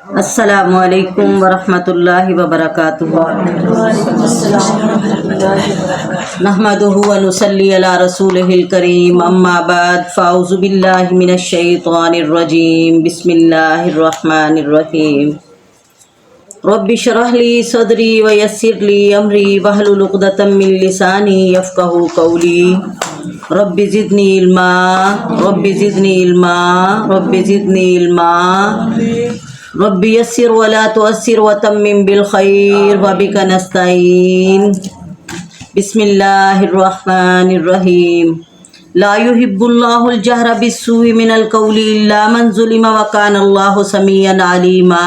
السلام علیکم ورحمۃ اللہ وبرکاتہ۔ نحمدہ ونصلی علی رسولہ الکریم، اما بعد فاعوذ باللہ من الشیطان الرجیم، بسم اللہ الرحمن الرحیم۔ رب اشرح لی صدری ویسر لی امری واحلل عقدۃ من لسانی یفقہوا قولی۔ رب زدنی علما، رب زدنی علما، رب زدنی علما، رب یسر ولا تعسر وتمم بالخیر وبک نستعین۔ بسم اللہ الرحمن الرحیم۔ لا يحب اللہ الجہر بالسوء من القول الا من ظلم وکان اللہ سمیعا علیما۔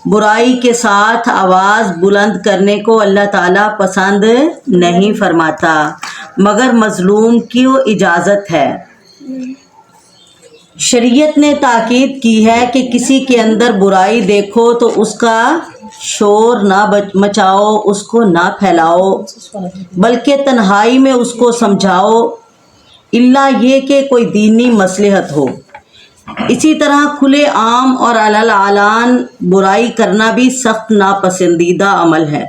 برائی کے ساتھ آواز بلند کرنے کو اللہ تعالیٰ پسند نہیں فرماتا مگر مظلوم کی وہ اجازت ہے۔ شریعت نے تاکید کی ہے کہ کسی کے اندر برائی دیکھو تو اس کا شور نہ مچاؤ، اس کو نہ پھیلاؤ، بلکہ تنہائی میں اس کو سمجھاؤ، الا یہ کہ کوئی دینی مصلحت ہو۔ اسی طرح کھلے عام اور علل اعلان برائی کرنا بھی سخت ناپسندیدہ عمل ہے۔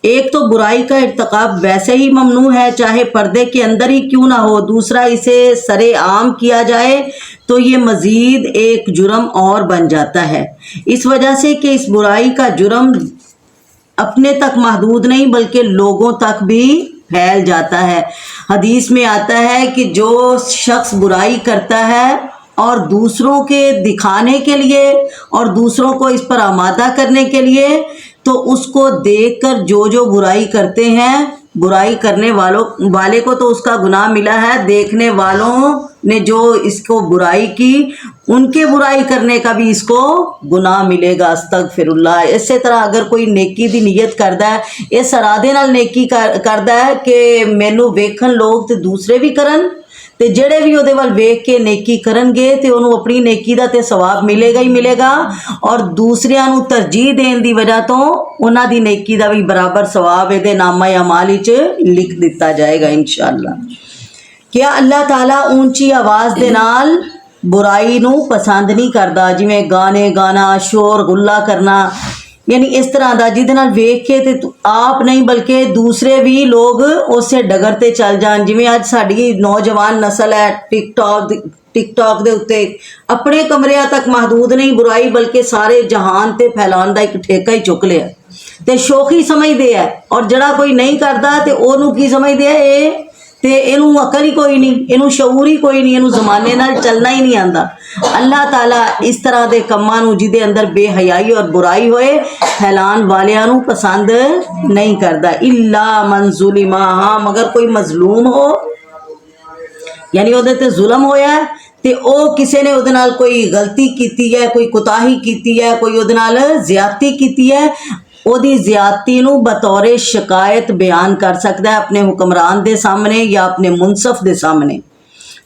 ایک تو برائی کا ارتکاب ویسے ہی ممنوع ہے چاہے پردے کے اندر ہی کیوں نہ ہو، دوسرا اسے سرے عام کیا جائے تو یہ مزید ایک جرم اور بن جاتا ہے، اس وجہ سے کہ اس برائی کا جرم اپنے تک محدود نہیں بلکہ لوگوں تک بھی پھیل جاتا ہے۔ حدیث میں آتا ہے کہ جو شخص برائی کرتا ہے اور دوسروں کے دکھانے کے لیے اور دوسروں کو اس پر آمادہ کرنے کے لیے، تو اس کو دیکھ کر جو برائی کرتے ہیں، برائی کرنے والے کو تو اس کا گناہ ملا ہے، دیکھنے والوں نے جو اس کو برائی کی ان کے برائی کرنے کا بھی اس کو گناہ ملے گا۔ استغفر اللہ۔ اسی طرح اگر کوئی نیکی دی نیت کردا ہے، اس ارادے نال نیکی کردا ہے کہ مینوں ویکھن لوگ تے دوسرے بھی کرن، تے جڑے بھی وہ ول ویکھ کے نیکی کرن گے تے انہوں اپنی نیکی دا تے ثواب ملے گا ہی ملے گا، اور دوسریاں نو ترجیح دین دی وجہ تو انہاں دی نیکی دا بھی برابر ثواب دے نامہ اعمال وچ لکھ دتا جائے گا انشاءاللہ۔ کیا اللہ تعالیٰ اونچی آواز دے نال برائی نو پسند نہیں کردا، جویں گانے گانا، شور غلہ کرنا، یعنی اس طرح دا جہدے نال ویکھ کے تے آپ نہیں بلکہ دوسرے بھی لوگ اسے ڈگر تے چل جان۔ جویں اج ساڈی نوجوان نسل ہے ٹک ٹاک دے اتے اپنے کمریاں تک محدود نہیں برائی بلکہ سارے جہان تے پھیلان دا ایک ٹھیکہ ہی چک لیا تے شوخی سمجھ دے ہے، اور جڑا کوئی نہیں کردا تے اونوں کی سمجھ دے ہے تے اینوں عقل ہی کوئی نہیں، اینوں شعور ہی کوئی نہیں، اینوں زمانے نال چلنا ہی نہیں آندا۔ اللہ تعالیٰ اس طرح دے کماں نوں جہدے اندر بے حیائی اور برائی ہوئے پھیلان والیاں نوں پسند نہیں کردا۔ الا من ظلم، ہاں مگر کوئی مظلوم ہو، یعنی وہ تے ظلم ہویا ہے تے او کسے نے وہ نال کوئی غلطی کیتی ہے، کوئی کوتاہی کیتی ہے، کوئی وہ نال زیادتی کیتی ہے، او دی زیادتی نو بطور شکایت بیان کر سکتا ہے اپنے حکمران دے سامنے یا اپنے منصف دے سامنے۔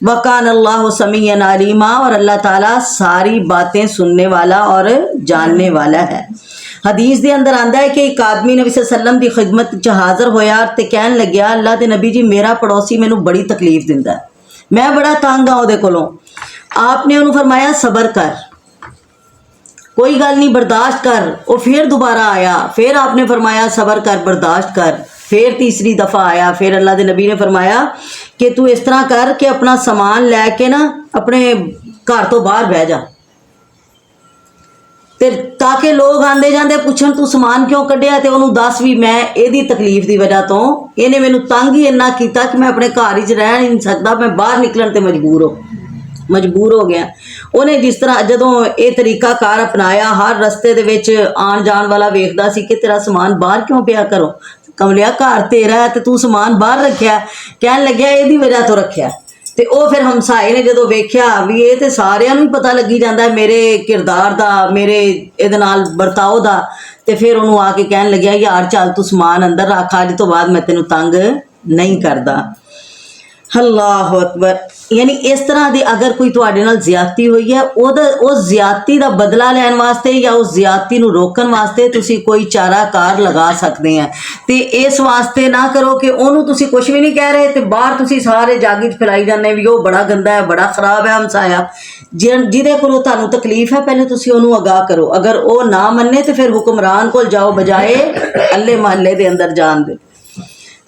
وَقَانَ اللَّهُ سَمِيعًا عَلِيمًا، اور اللہ تعالیٰ ساری باتیں سننے والا اور جاننے والا ہے۔ حدیث دے اندر آندا ہے کہ ایک آدمی نبی صلی اللہ علیہ وسلم دی خدمت وچ حاضر ہویا تے کہن لگیا، اللہ دے نبی جی میرا پڑوسی مینوں بڑی تکلیف دیندا ہے، میں بڑا تنگ ہاں دے کولوں۔ آپ نے انہوں فرمایا صبر کر، کوئی گل نہیں برداشت کر۔ وہ پھر دوبارہ آیا، پھر آپ نے فرمایا صبر کر برداشت کر، پھر تیسری دفعہ آیا، پھر اللہ دے نبی نے فرمایا کہ تو اس طرح کر کہ اپنا سامان لے کے نا اپنے گھر تو باہر بہ جا، تاکہ لوگ آندے جاندے پوچھن تو سامان کیوں کڈیا، تے انہوں دس بھی میں ایدی تکلیف دی وجہ تو انہیں مینوں تنگ ہی اتنا کیتا کہ میں اپنے گھر وچ رہ نہیں سکتا، میں باہر نکلن تے مجبور ہو گیا۔ انہیں جس طرح جدوں یہ طریقہ کار اپنایا، ہر رستے دے وچ آن جان والا ویکھدا سی کہ تیرا سامان باہر کیوں پیا کرو، کملیا گھر تیرا ہے تے تو سامان باہر رکھیا، کہن لگیا یہ وجہ تو رکھیا۔ تے او پھر ہمسائے نے جدوں ویکھیا بھی یہ تے ساریاں نوں پتہ لگی جاندا ہے میرے کردار دا، میرے ادے نال برتاؤ دا، تے پھر انہوں آ کے کہن لگیا یار چل تو سامان اندر رکھ، اج تو بعد میں تینوں تنگ نہیں کردا۔ ਅੱਲਾਹੁ ਅਕਬਰ। ਯਾਨੀ ਇਸ ਤਰ੍ਹਾਂ ਦੀ ਅਗਰ ਕੋਈ ਤੁਹਾਡੇ ਨਾਲ ਜ਼ਿਆਦਤੀ ਹੋਈ ਹੈ, ਉਸ ਜ਼ਿਆਦਤੀ ਦਾ ਬਦਲਾ ਲੈਣ ਵਾਸਤੇ ਜਾਂ ਉਸ ਜ਼ਿਆਦਤੀ ਨੂੰ ਰੋਕਣ ਵਾਸਤੇ ਤੁਸੀਂ ਕੋਈ ਚਾਰਾਕਾਰ ਲਗਾ ਸਕਦੇ ਆ। ਤੇ ਇਸ ਵਾਸਤੇ ਨਾ ਕਰੋ ਕਿ ਉਹਨੂੰ ਤੁਸੀਂ ਕੁਝ ਵੀ ਨਹੀਂ ਕਹਿ ਰਹੇ ਤੇ ਬਾਹਰ ਤੁਸੀਂ ਸਾਰੇ ਜਾਗੀ 'ਚ ਫੈਲਾਈ ਜਾਂਦੇ ਵੀ ਉਹ ਬੜਾ ਗੰਦਾ ਹੈ, ਬੜਾ ਖਰਾਬ ਹੈ ਹਮਸਾਇਆ। ਜਿਹਦੇ ਕੋਲੋਂ ਤੁਹਾਨੂੰ ਤਕਲੀਫ ਹੈ ਪਹਿਲੇ ਤੁਸੀਂ ਉਹਨੂੰ ਅਗਾਹ ਕਰੋ। ਅਗਰ ਉਹ ਨਾ ਮੰਨੇ ਤੇ ਫਿਰ ਹੁਕਮਰਾਨ ਕੋਲ ਜਾਓ ਬਜਾਏ ਅੱਲੇ ਮਹੱਲੇ ਦੇ ਅੰਦਰ ਜਾਣ ਦੇ।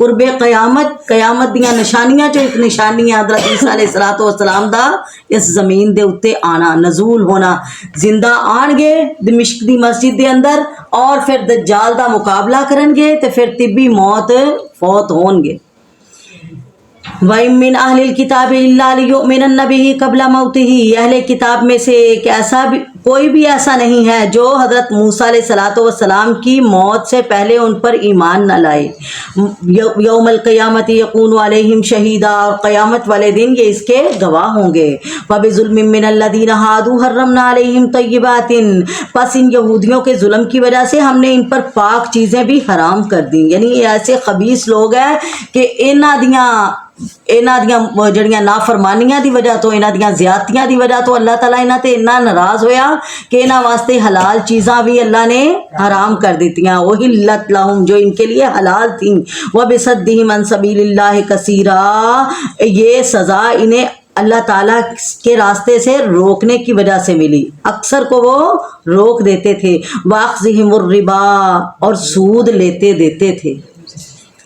قرب قیامت قیامت دیاں نشانیاں چو ایک نشانی حضرت عیسیٰ علیہ السلام دا اس زمین دے اتے آنا نزول ہونا زندہ آن گے دمشق دی مسجد دے اندر اور پھر دجال دا مقابلہ کرن گے تے پھر طبی موت فوت ہون گے وَإِن مِّنْ أَهْلِ الْكِتَابِ إِلَّا لِيُؤْمِنَنَّ بِهِ قَبْلَ مَوْتِهِ اہل کتاب میں سے ایک ایسا بھی کوئی بھی ایسا نہیں ہے جو حضرت موسیٰ علیہ السلام کی موت سے پہلے ان پر ایمان نہ لائے یوم القیامت یکون علیہم شہیدا اور قیامت والے دن یہ اس کے گواہ ہوں گے فَبِظُلْمٍ مِّنَ الَّذِينَ هَادُوا حَرَّمْنَا عَلَيْهِمْ طَيِّبَاتٍ پس ان یہودیوں کے ظلم کی وجہ سے ہم نے ان پر پاک چیزیں بھی حرام کر دیں یعنی یہ ایسے خبیث لوگ ہیں کہ انہاں دیاں جڑیاں نافرمانیاں دی وجہ تو انہاں دیاں زیادتیاں دی وجہ تو اللہ تعالیٰ انہاں تے اتنا ناراض ہویا کہ انہاں واسطے حلال چیزاں بھی اللہ نے حرام کر دیتیاں وَحِلَّتْ لَهُمْ جو ان کے لیے حلال تھیں وَبِصَدِّهِمْ عَنْ سَبِيلِ اللَّهِ كَثِيرًا یہ سزا انہیں اللہ تعالیٰ کے راستے سے روکنے کی وجہ سے ملی اکثر کو وہ روک دیتے تھے وَأَخْذِهِمُ الرِّبَا اور سود لیتے دیتے تھے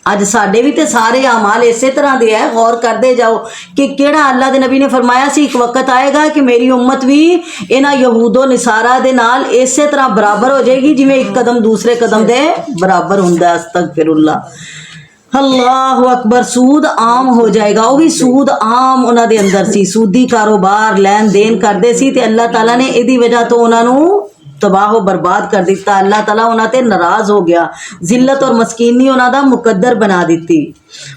اج ساڈے بھی تے سارے اعمال اسی طرح دے ہے غور کردے جاؤ کہ کیڑا اللہ دے نبی نے فرمایا سی ایک وقت آئے گا کہ میری امت بھی انہاں یہود و نصارہ دے نال اسی طرح برابر ہو جائے گی جی میں ایک قدم دوسرے قدم دے برابر ہوندا استغفر اللہ اللہ اکبر سود عام ہو جائے گا وہ بھی سود عام انہاں دے اندر سی سودی کاروبار لین دین کردے سی تے اللہ تعالیٰ نے ایدی وجہ تو انہاں نو تباہ و برباد کر دیتا اللہ تعالیٰ انہاں تے ناراض ہو گیا ذلت اور مسکینی انہاں دا مقدر بنا دیتی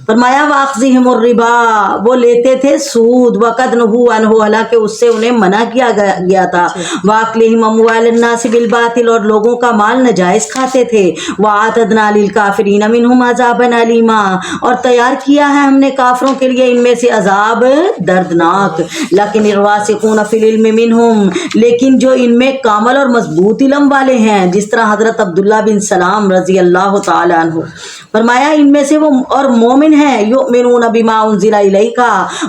فرمایا وَأَخْذِهِمُ الرِّبَا وہ لیتے تھے سود وَقَدْ نُهُوا عَنْهُ حالانکہ اس سے انہیں منع کیا گیا تھا وَأَكْلِهِمْ أَمْوَالَ النَّاسِ بِالْبَاطِلِ اور لوگوں کا مال ناجائز کھاتے تھے وَأَعْتَدْنَا لِلْكَافِرِينَ مِنْهُمْ عَذَابًا أَلِيمًا اور تیار کیا ہے ہم نے کافروں کے لیے ان میں سے عذاب دردناک لیکن الراسخون فی العلم منہم لیکن جو ان میں کامل اور مضبوط علم والے ہیں جس طرح حضرت عبداللہ بن سلام رضی اللہ تعالی عنہ فرمایا ان میں سے وہ اور مومن ہیں یؤمنون بما انزل الیک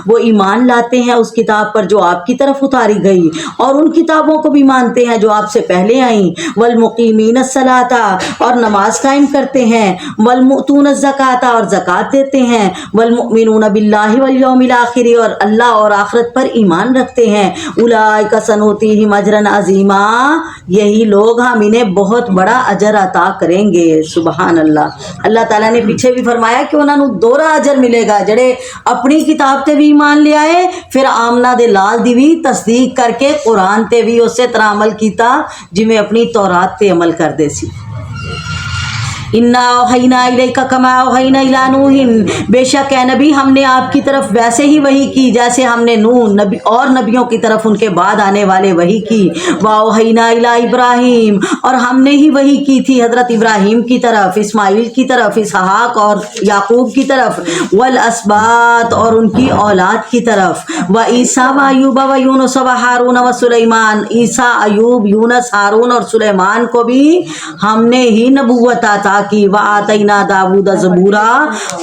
وہ ایمان لاتے ہیں اس کتاب پر جو آپ کی طرف اتاری گئی اور ان کتابوں کو بھی مانتے ہیں جو آپ سے پہلے آئیں والمقیمین الصلاۃ اور نماز قائم کرتے ہیں والمؤتون الزکاۃ اور زکوٰۃ دیتے ہیں والمؤمنون باللہ والیوم الآخر اور اللہ اور آخرت پر ایمان رکھتے ہیں اولئک سنؤتیہم اجرا عظیما یہی لوگ ہم انہیں بہت بڑا اجر عطا کریں گے سبحان اللہ اللہ تعالیٰ نے پیچھے بھی فرمایا کہ انہوں نے دوہرا اجر ملے گا جڑے اپنی کتاب تے بھی ایمان لے آئے پھر آمنہ دے لال دی بھی تصدیق کر کے قرآن تے بھی اسی طرح عمل کیتا جی میں اپنی تورات تے عمل کر دے سی اِنَّا أَوْحَيْنَا إِلَيْكَ كَمَا أَوْحَيْنَا إِلَىٰ نُوحٍ بے شک اے نبی ہم نے آپ کی طرف ویسے ہی وحی کی جیسے ہم نے نوح نبی اور نبیوں کی طرف ان کے بعد آنے والے وحی کی وَأَوْحَيْنَا إِلَىٰ إِبْرَاهِيمَ اور ہم نے ہی وحی کی تھی حضرت ابراہیم کی طرف اسماعیل کی طرف اسحاق اور یعقوب کی طرف والاسباط اور ان کی اولاد کی طرف وعیسیٰ وایوب ویونس وہارون وسلیمان عیسیٰ ایوب یونس ہارون اور سلیمان کو بھی ہم نے ہی نبوت عطا کی وآتینا داؤد زبورا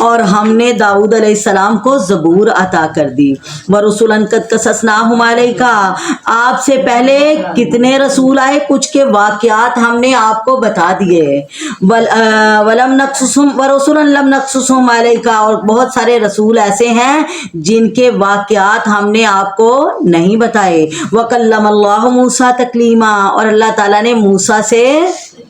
اور ہم نے داؤد علیہ السلام کو زبور عطا کر دی ورسلا قد قصصناہم علیک آپ سے پہلے کتنے رسول آئے کچھ کے واقعات ہم نے آپ کو بتا دیے ولم نقصصہم ورسلا لم نقصصہم علیک اور بہت سارے رسول ایسے ہیں جن کے واقعات ہم نے آپ کو نہیں بتائے وکلم اللہ موسیٰ تکلیما اور اللہ تعالیٰ نے موسیٰ سے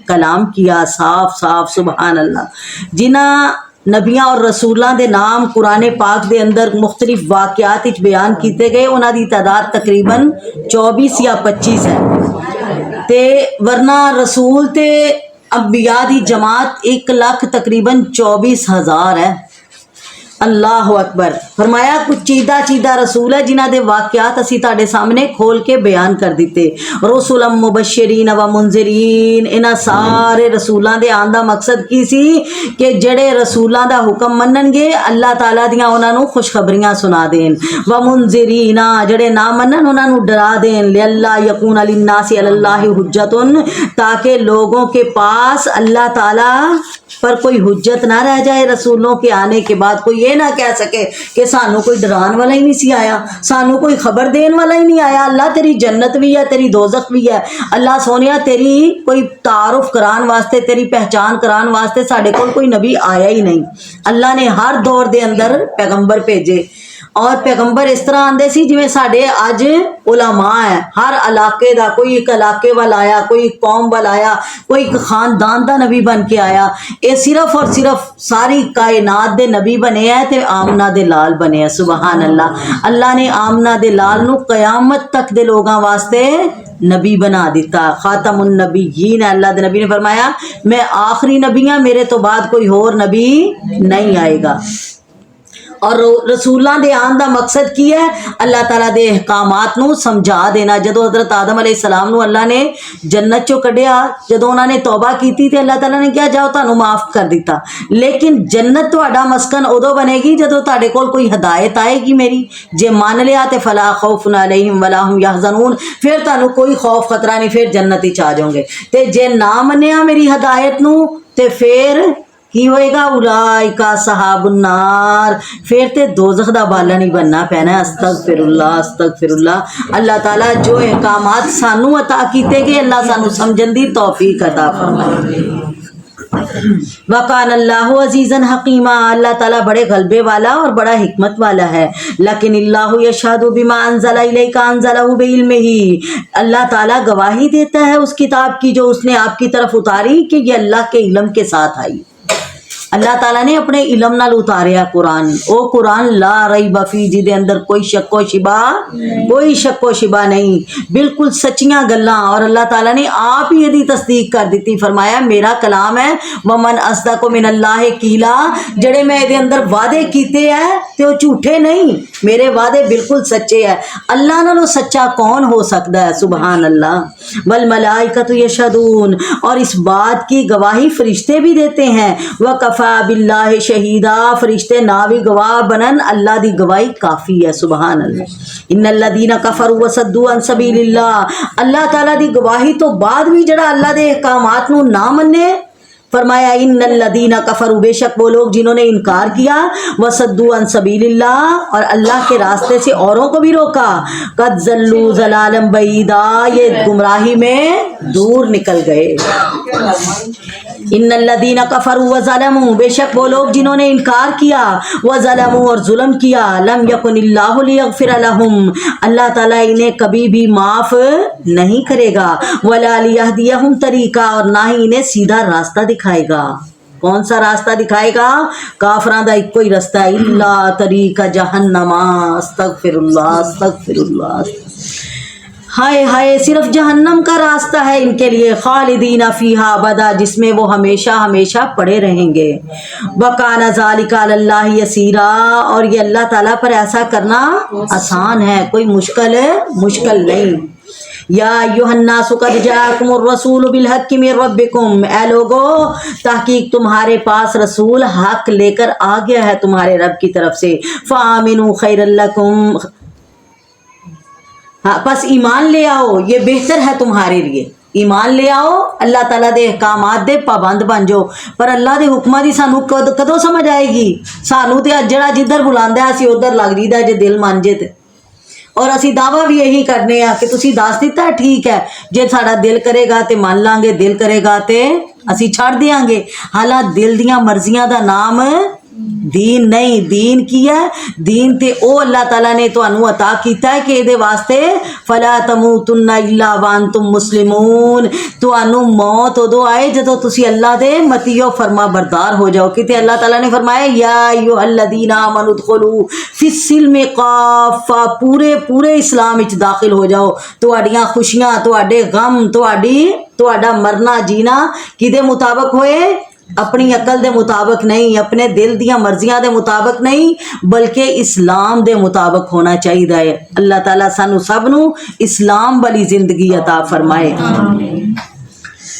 کلام کیا صاف صاف سبحان اللہ جنہاں نبیاں اور رسولاں دے نام قرآن پاک دے اندر مختلف واقعات وچ بیان کیتے گئے انہاں دی تعداد تقریباً 24 یا 25 ہے تے ورنہ رسول تے انبیاء دی جماعت 1 لاکھ تقریباً 24,000 ہے اللہ اکبر فرمایا کچھ چیدہ رسول ہے جنہ دے واقعات اسی تاڑے سامنے کھول کے بیان کر دیتے رسولا مبشرین و منذرین انہاں سارے رسولاں دے آن دا مقصد کی سی کہ جڑے رسولاں دا حکم منن گے اللہ تعالیٰ دیاں انہاں نو خوشخبریاں سنا دین و منذرین جڑے نہ منن انہاں نو ڈرا دین لئلا یکون للناس علی اللہ حجت تاکہ لوگوں کے پاس اللہ تعالیٰ پر کوئی حجت نہ رہ جائے رسولوں کے آنے کے بعد کوئی یہ نہ کہہ سکے کہ سانو کوئی ڈران والا ہی نہیں سی آیا, سانو کوئی خبر دین والا ہی نہیں آیا. اللہ تیری جنت بھی ہے, تیری دوزخ بھی ہے. اللہ سونیا تیری کوئی تعارف کران واسطے, تیری پہچان کران واسطے ساڈے کول کوئی نبی آیا ہی نہیں. اللہ نے ہر دور دے اندر پیغمبر بھیجے, اور پیغمبر اس طرح آندے سی جویں ساڈے اج علماء ہے. ہر علاقے دا کوئی ایک علاقے وال آیا, کوئی ایک قوم وال آیا, کوئی ایک خاندان دا نبی بن کے آیا. اے صرف اور صرف ساری کائنات دے نبی بنے ہیں تے آمنہ دے لال بنے ہیں. سبحان اللہ. اللہ نے آمنہ دے لال نو قیامت تک دے لوگاں واسطے نبی بنا دیتا, خاتم النبیین. اللہ دے نبی نے فرمایا میں آخری نبی ہاں, میرے تو بعد کوئی اور نبی نہیں آئے گا. اور رسولاں دے آن دا مقصد کی ہے؟ اللہ تعالیٰ دے احکامات نو سمجھا دینا. جدو حضرت آدم علیہ السلام نو اللہ نے جنت چو کڈیا, جدو انہوں نے توبہ کیتی تے اللہ تعالیٰ نے کیا جاؤ تانوں معاف کر دیتا. لیکن جنت تہاڈا مسکن ادو بنے گی جدو تہاڈے کول کوئی ہدایت آئے گی میری. جے مان لیا تے فلا خوف علیہم ولا ہم یحزنون, پھر تانوں کوئی خوف خطرہ نہیں, پھر جنت ہی آ جاؤ گے. تے جے نہ منیا میری ہدایت نو تے پھر کی ہوئے گا؟ اولئک اصحاب النار, پھر تے دوزخ دا بالا نہیں بننا پینا. استغفر اللہ استغفر اللہ. اللہ تعالیٰ جو احکامات سانو عطا کیتے گئے اللہ سانو سمجھن دی توفیق عطا فرمائے. وَقَانَ اللَّهُ عَزِيزًا حَكِيمًا, اللہ تعالیٰ بڑے غلبے والا اور بڑا حکمت والا ہے. لیکن اللہ یشہد بما انزل الیک انزلہ بعلمہ, اللہ تعالیٰ گواہی دیتا ہے اس کتاب کی جو اس نے آپ کی طرف اتاری کہ یہ اللہ کے علم کے ساتھ آئی. اللہ تعالیٰ نے اپنے علم نال اتاریا قرآن. او قرآن لا ریب فی, جی دے اندر کوئی شک و شبہ, کوئی شک و شبہ نہیں, بالکل سچیاں گلاں. اور اللہ تعالیٰ نے آپ ہی یہ تصدیق کر دیتی, فرمایا میرا کلام ہے. ومن اصدق من اللہ قیلا, جڑے میں دے اندر وعدے کیتے ہیں تے وہ جھوٹے نہیں, میرے وعدے بالکل سچے ہیں. اللہ نالوں سچا کون ہو سکتا ہے؟ سبحان اللہ. والملائکۃ یشہدون, اور اس بات کی گواہی فرشتے بھی دیتے ہیں. وکفی باللہ شہیدا, فرشتے نہ بھی گواہ بنن, اللہ دی گواہی کافی ہے. سبحان اللہ. ان الذین کفروا وصدوا عن سبیل اللہ, اللہ تعالیٰ دی گواہی تو بعد بھی جڑا اللہ دے احکامات نو نہ منے, فرمایا ان الذین کفروا, بے شک وہ لوگ جنہوں نے انکار کیا, وصدوا عن سبیل اللہ, اور اللہ کے راستے سے اوروں کو بھی روکا, قد ضلوا ضلالا بعیدا, یہ گمراہی میں دور نکل گئے. ان الذین کفروا وظلموا, بے شک وہ لوگ جنہوں نے انکار کیا, وظلموا, اور ظلم کیا, لم یکن اللہ لیغفر لہم, اللہ تعالیٰ انہیں کبھی بھی معاف نہیں کرے گا, ولا لیہدیہم طریقہ, اور نہ ہی انہیں سیدھا راستہ دکھائے گا. کون سا راستہ دکھائے گا؟ کافراں دا ایک کوئی رستہ ہے, الا طریق جہنم. استغفر اللہ استغفر اللہ. ہائے ہائے, صرف جہنم کا راستہ ہے ان کے لیے. خالدین فیہا ابدا, جس میں وہ ہمیشہ ہمیشہ پڑے رہیں گے. وکان ذالک علی اللہ یسیرا, اور یہ اللہ تعالیٰ پر ایسا کرنا آسان ہے, کوئی مشکل نہیں. یا ایھا الناس قد جاءکم الرسول بالحق من ربکم, اے لوگو تحقیق تمہارے پاس رسول حق لے کر آ گیا ہے تمہارے رب کی طرف سے. فآمنوا خیر لکم, پس ایمان لے آؤ, یہ بہتر ہے تمہارے لیے. ایمان لے آؤ, اللہ تعالیٰ دے احکامات دے پابند بن جاؤ. پر اللہ دے حکمہ دی سانو کدوں سمجھ آئے گی؟ سانو تے جڑا جدھر بلاندہ ہے اسی ادھر لگ جیدا جے دل مان جے تے. اور اسی دعویٰ بھی یہی کرنے ہیں کہ تسی دس دیتا ہے ٹھیک ہے, جے ساڑا دل کرے گا تے مان لیں گے, دل کرے گا تے اسی چھڑ دیاں گے. حالانکہ دل دیاں مرضیاں دا نام دین نہیں. دین کی ہے؟ دین تے او اللہ تعالیٰ نے تانوں عطا کیتا ہے کہ اے دے واسطے فلا تموتن الا وانتم مسلمون, تانوں موت ادو آئے جدو تسی اللہ دے متیو فرما بردار ہو جاؤ. کتے اللہ تعالیٰ نے فرمایا یا ایھا الذین آمنوا ادخلوا فی السلم کافہ, پورے اسلام وچ داخل ہو جاؤ. تہاڈیاں خوشیاں, تہاڈے غم, تہاڈا مرنا جینا کدے مطابق ہوئے؟ اپنی عقل دے مطابق نہیں, اپنے دل دیاں مرضیاں دے مطابق نہیں, بلکہ اسلام دے مطابق ہونا چاہیے. اللہ تعالیٰ سانو سب نو اسلام والی زندگی عطا فرمائے.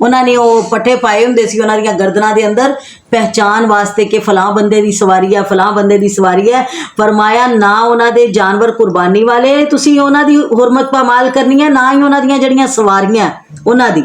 ਉਹਨਾਂ ਨੇ ਉਹ ਪੱਠੇ ਪਾਏ ਹੁੰਦੇ ਸੀ ਉਹਨਾਂ ਦੀਆਂ ਗਰਦਨਾਂ ਦੇ ਅੰਦਰ ਪਹਿਚਾਨ ਵਾਸਤੇ ਕਿ ਫਲਾਂ ਬੰਦੇ ਦੀ ਸਵਾਰੀ ਹੈ, ਫਲਾਂ ਬੰਦੇ ਦੀ ਸਵਾਰੀ ਹੈ। ਫਰਮਾਇਆ ਨਾ ਉਹਨਾਂ ਦੇ ਜਾਨਵਰ ਕੁਰਬਾਨੀ ਵਾਲੇ ਤੁਸੀਂ ਉਹਨਾਂ ਦੀ ਹੁਰਮਤ ਪਾਮਾਲ ਕਰਨੀ ਹੈ, ਨਾ ਹੀ ਉਹਨਾਂ ਦੀਆਂ ਜਿਹੜੀਆਂ ਸਵਾਰੀਆਂ ਉਹਨਾਂ ਦੀ।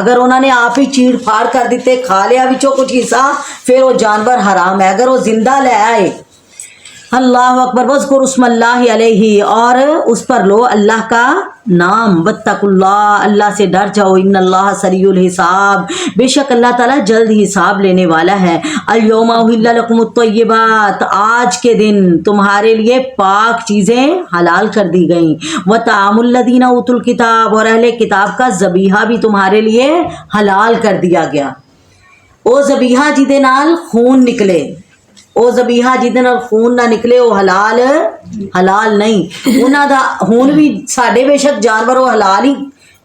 اگر انہوں نے آپ ہی چیڑ پھاڑ کر دیتے, کھا لیا بچوں کچھ حصہ, پھر وہ جانور حرام ہے. اگر وہ زندہ لے آئے, اللہ اکبر, وذکر اسم اللہ علیہ, اور اس پر لو اللہ کا نام, واتقوا اللہ, اللہ سے ڈر جاؤ, ان اللہ سریع الحساب, بے شک اللہ تعالیٰ جلد حساب لینے والا ہے. الیوم احل لکم الطیبات, آج کے دن تمہارے لیے پاک چیزیں حلال کر دی گئیں. وطعام الذین اوتوا الکتاب, اور اہل کتاب کا ذبیحہ بھی تمہارے لیے حلال کر دیا گیا. او ذبیحہ جہدے نال خون نکلے, او ذبیحہ جہدے نال خون نہ نکلے وہ حلال نہیں. انہاں دا خون بھی ساڈے بے شک جانور وہ حلال ہی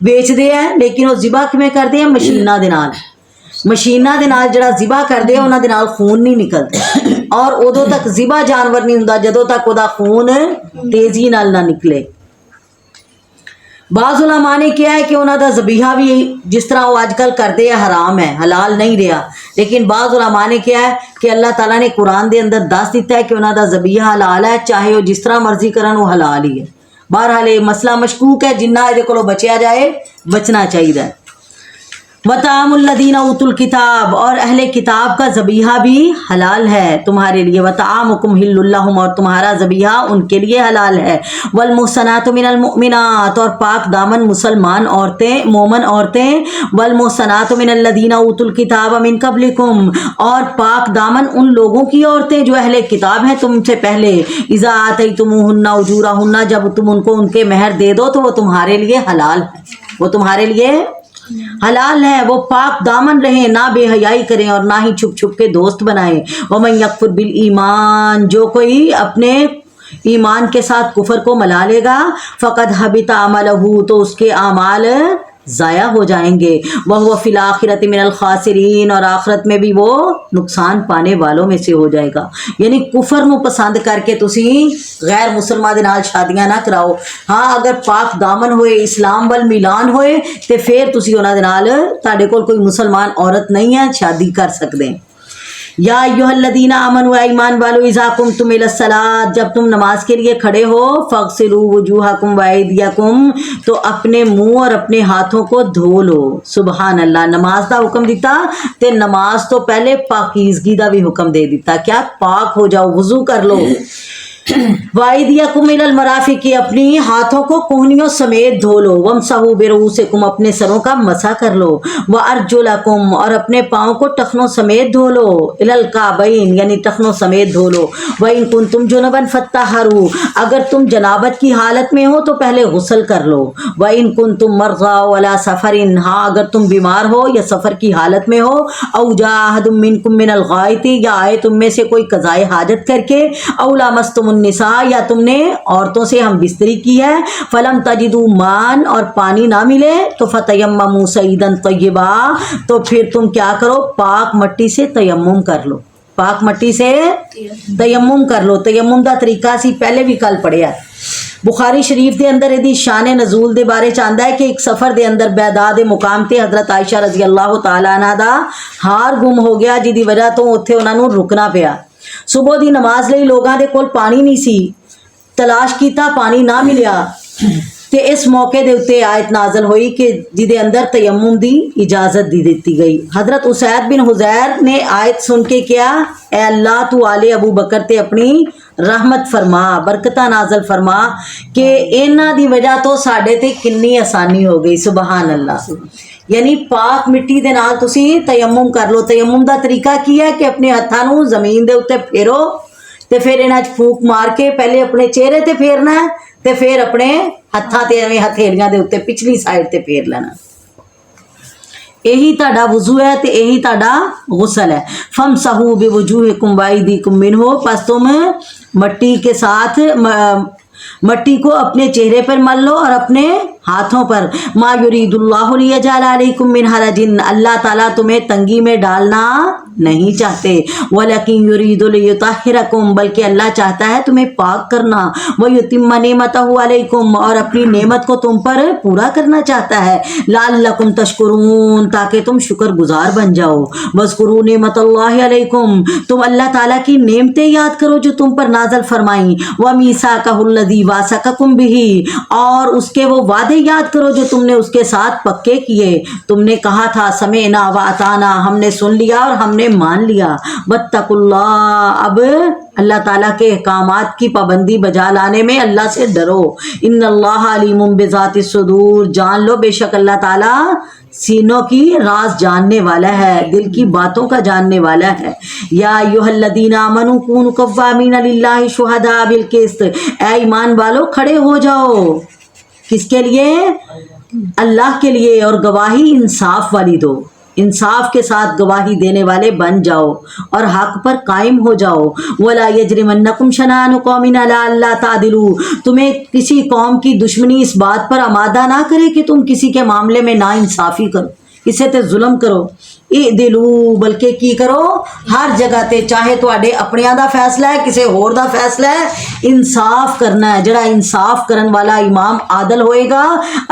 بیچ دے ہیں, لیکن وہ ذبح کیویں کردے ہیں؟ مشیناں دے نال. مشیناں دے نال جڑا ذبح کردے ہیں انہاں دے نال خون نہیں نکلدا, اور ادوں تک ذبح جانور نہیں ہوندا جدوں تک وہ دا خون تیزی نال نہ نکلے. بعض علماء نے کیا ہے کہ انہوں دا ذبیحہ بھی جس طرح وہ آج کل کرتے ہیں حرام ہے, حلال نہیں رہا. لیکن بعض علماء نے کیا ہے کہ اللہ تعالیٰ نے قرآن دے اندر دس دیتا ہے کہ انہوں دا ذبیحہ حلال ہے, چاہے وہ جس طرح مرضی کرن وہ حلال ہی ہے. بہرحال یہ مسئلہ مشکوک ہے, جنہ یہ کو بچیا جائے بچنا چاہیے. وطعام الذین اوتوا الکتاب, اور اہل کتاب کا ذبیحہ بھی حلال ہے تمہارے لیے. وطعامکم حل لہم, اور تمہارا ذبیحہ ان کے لیے حلال ہے. والمحصنات من المؤمنات, اور پاک دامن مسلمان عورتیں, مومن عورتیں. والمحصنات من الذین اوتوا الکتاب من قبلکم, اور پاک دامن ان لوگوں کی عورتیں جو اہل کتاب ہیں تم سے پہلے. اذا آتیتموہن اجورہن, جب تم ان کو ان کے مہر دے دو تو وہ تمہارے لیے حلال ہے, وہ تمہارے لیے حلال ہے. وہ پاک دامن رہیں, نہ بے حیائی کریں اور نہ ہی چھپ چھپ کے دوست بنائیں. ومن یکفر بالایمان, جو کوئی اپنے ایمان کے ساتھ کفر کو ملا لے گا, فقد حبط عملہ, تو اس کے اعمال ضائع ہو جائیں گے. وہو فی الآخرۃ من الخاسرین, اور آخرت میں بھی وہ نقصان پانے والوں میں سے ہو جائے گا. یعنی کفر نو پسند کر کے تسی غیر مسلمان دے نال شادیاں نہ کراؤ. ہاں اگر پاک دامن ہوئے, اسلام وال میلان ہوئے, تے پھر تسی انہاں دے نال, تہاڈے کول کوئی مسلمان عورت نہیں ہے, شادی کر سکتے ہیں. یا ایھا الذین آمنوا, ایمان والو, اذا قمتم الی الصلاۃ, جب تم نماز کے لیے کھڑے ہو, فاغسلوا وجوہکم وایدیکم, تو اپنے منہ اور اپنے ہاتھوں کو دھو لو. سبحان اللہ, نماز دا حکم دیتا تے نماز تو پہلے پاکیزگی دا بھی حکم دے دیتا, کیا پاک ہو جاؤ, وضو کر لو. وایدیکم الی المرافق, اپنی ہاتھوں کو کوہنیوں سمیت دھو لو. وامسحوا برؤوسکم, اپنے سروں کا مسح کر لو. وارجلکم, اور اپنے پاؤں کو ٹخنوں سمیت دھو لو. الی الکعبین, یعنی ٹخنوں سمیت دھو لو. وان کنتم جنبا فطہروا, اگر تم جنابت کی حالت میں ہو تو پہلے غسل کر لو. وان کنتم مرضی وعلی سفر, ہاں اگر تم بیمار ہو یا سفر کی حالت میں ہو. او جاء احد منکم من الغائط, یا آئے تم میں سے کوئی قضائے حاجت کر کے. او لامستم النساء, یا تم نے عورتوں سے ہم بستری کی ہے. فلم تجدوا ماء, اور پانی نہ ملے, تو فتیمموا صعیدا طیبا, تو پھر تم کیا کرو, پاک مٹی سے تیمم کر لو. پاک مٹی سے تیمم کر لو. تیمم دا طریقہ سی پہلے بھی کل پڑھیا. بخاری شریف دے اندر دی شان نزول دے بارے چاہتا ہے کہ ایک سفر دے اندر بیداد مقام تے حضرت عائشہ رضی اللہ تعالی عنہ دا ہار گم ہو گیا, جی دی وجہ تو اتھے انہاں نوں رکنا پیا. صبح دی نماز لئی لوگاں دے کول پانی نہیں سی, تلاش کیتا, پانی نہ ملیا, تے اس موقع دے اتے آیت نازل ہوئی کہ جدے اندر تیمم دی اجازت دی دیتی گئی. حضرت اسید بن حضیر نے آیت سن کے کیا, اے اللہ تو آل ابو بکر تے اپنی رحمت فرما, برکتہ نازل فرما, کہ انہاں دی وجہ تو ساڈے تے کنی آسانی ہو گئی. سبحان اللہ. یعنی پاک مٹی دے نال تسی تیمم کر لو. تیمم دا طریقہ کی ہے کہ اپنے ہتھاں نوں زمین دے اوتے پھیرو, تے پھر انہاں چ پھوک مار کے پہلے اپنے چہرے تے پھیرنا ہے, تے پھر اپنے ہتھاں تے ایویں ہتھیلیاں دے اوتے پچھلی سائڈ تے پھیر لینا. یہی تہاڈا وضو ہے تے یہی تہاڈا غسل ہے. فامسحوا بوجوہکم وایدیکم منہ, پس تم مٹی کے ساتھ مٹی کو اپنے چہرے پر مل لو اور اپنے ہاتھوں پر. ما یرید اللہ لیجعل علیکم من حرج, اللہ تعالیٰ تمہیں تنگی میں ڈالنا نہیں چاہتے. ولکن یرید لیطہرکم, بلکہ اللہ چاہتا ہے تمہیں پاک کرنا. ویتم نعمتہ علیکم, اور اپنی نعمت کو تم پر پورا کرنا چاہتا ہے. لعلکم تشکرون, تاکہ تم شکر گزار بن جاؤ. واذکروا نعمت اللہ علیکم, تم اللہ تعالیٰ کی نعمتیں یاد کرو جو تم پر نازل فرمائیں. ومیثاقہ الذی واثقکم بہ, اور اس کے وہ وعدے وعدے یاد کرو جو تم نے اس کے ساتھ پکے کیے. تم نے کہا تھا سمعنا و اطعنا، ہم نے سن لیا اور ہم نے مان لیا. واتقوا اللہ، اب اللہ تعالیٰ کے احکامات کی پابندی بجا لانے میں اللہ سے ڈرو. ان اللہ علیم بذات الصدور، جان لو بے شک اللہ تعالیٰ سینوں کی راز جاننے والا ہے، دل کی باتوں کا جاننے والا ہے. یا ایھا الذین آمنوا کونوا قوامین للہ شہداء بالقسط، اے ایمان والو کھڑے ہو جاؤ. کس کے لیے؟ اللہ کے لیے. اور گواہی انصاف والی دو، انصاف کے ساتھ گواہی دینے والے بن جاؤ اور حق پر قائم ہو جاؤ. ولا یجرمنکم شنآن قوم علی الا تعدلوا، تمہیں کسی قوم کی دشمنی اس بات پر آمادہ نہ کرے کہ تم کسی کے معاملے میں نا انصافی کرو، کسی تے ظلم کرو. اعدلوا، بلکہ کی کرو ہر جگہ تے، چاہے تواڈے اپنیاں دا فیصلہ ہے کسی ہور دا فیصلہ ہے، انصاف کرنا ہے. جڑا انصاف کرن والا امام عادل ہوئے گا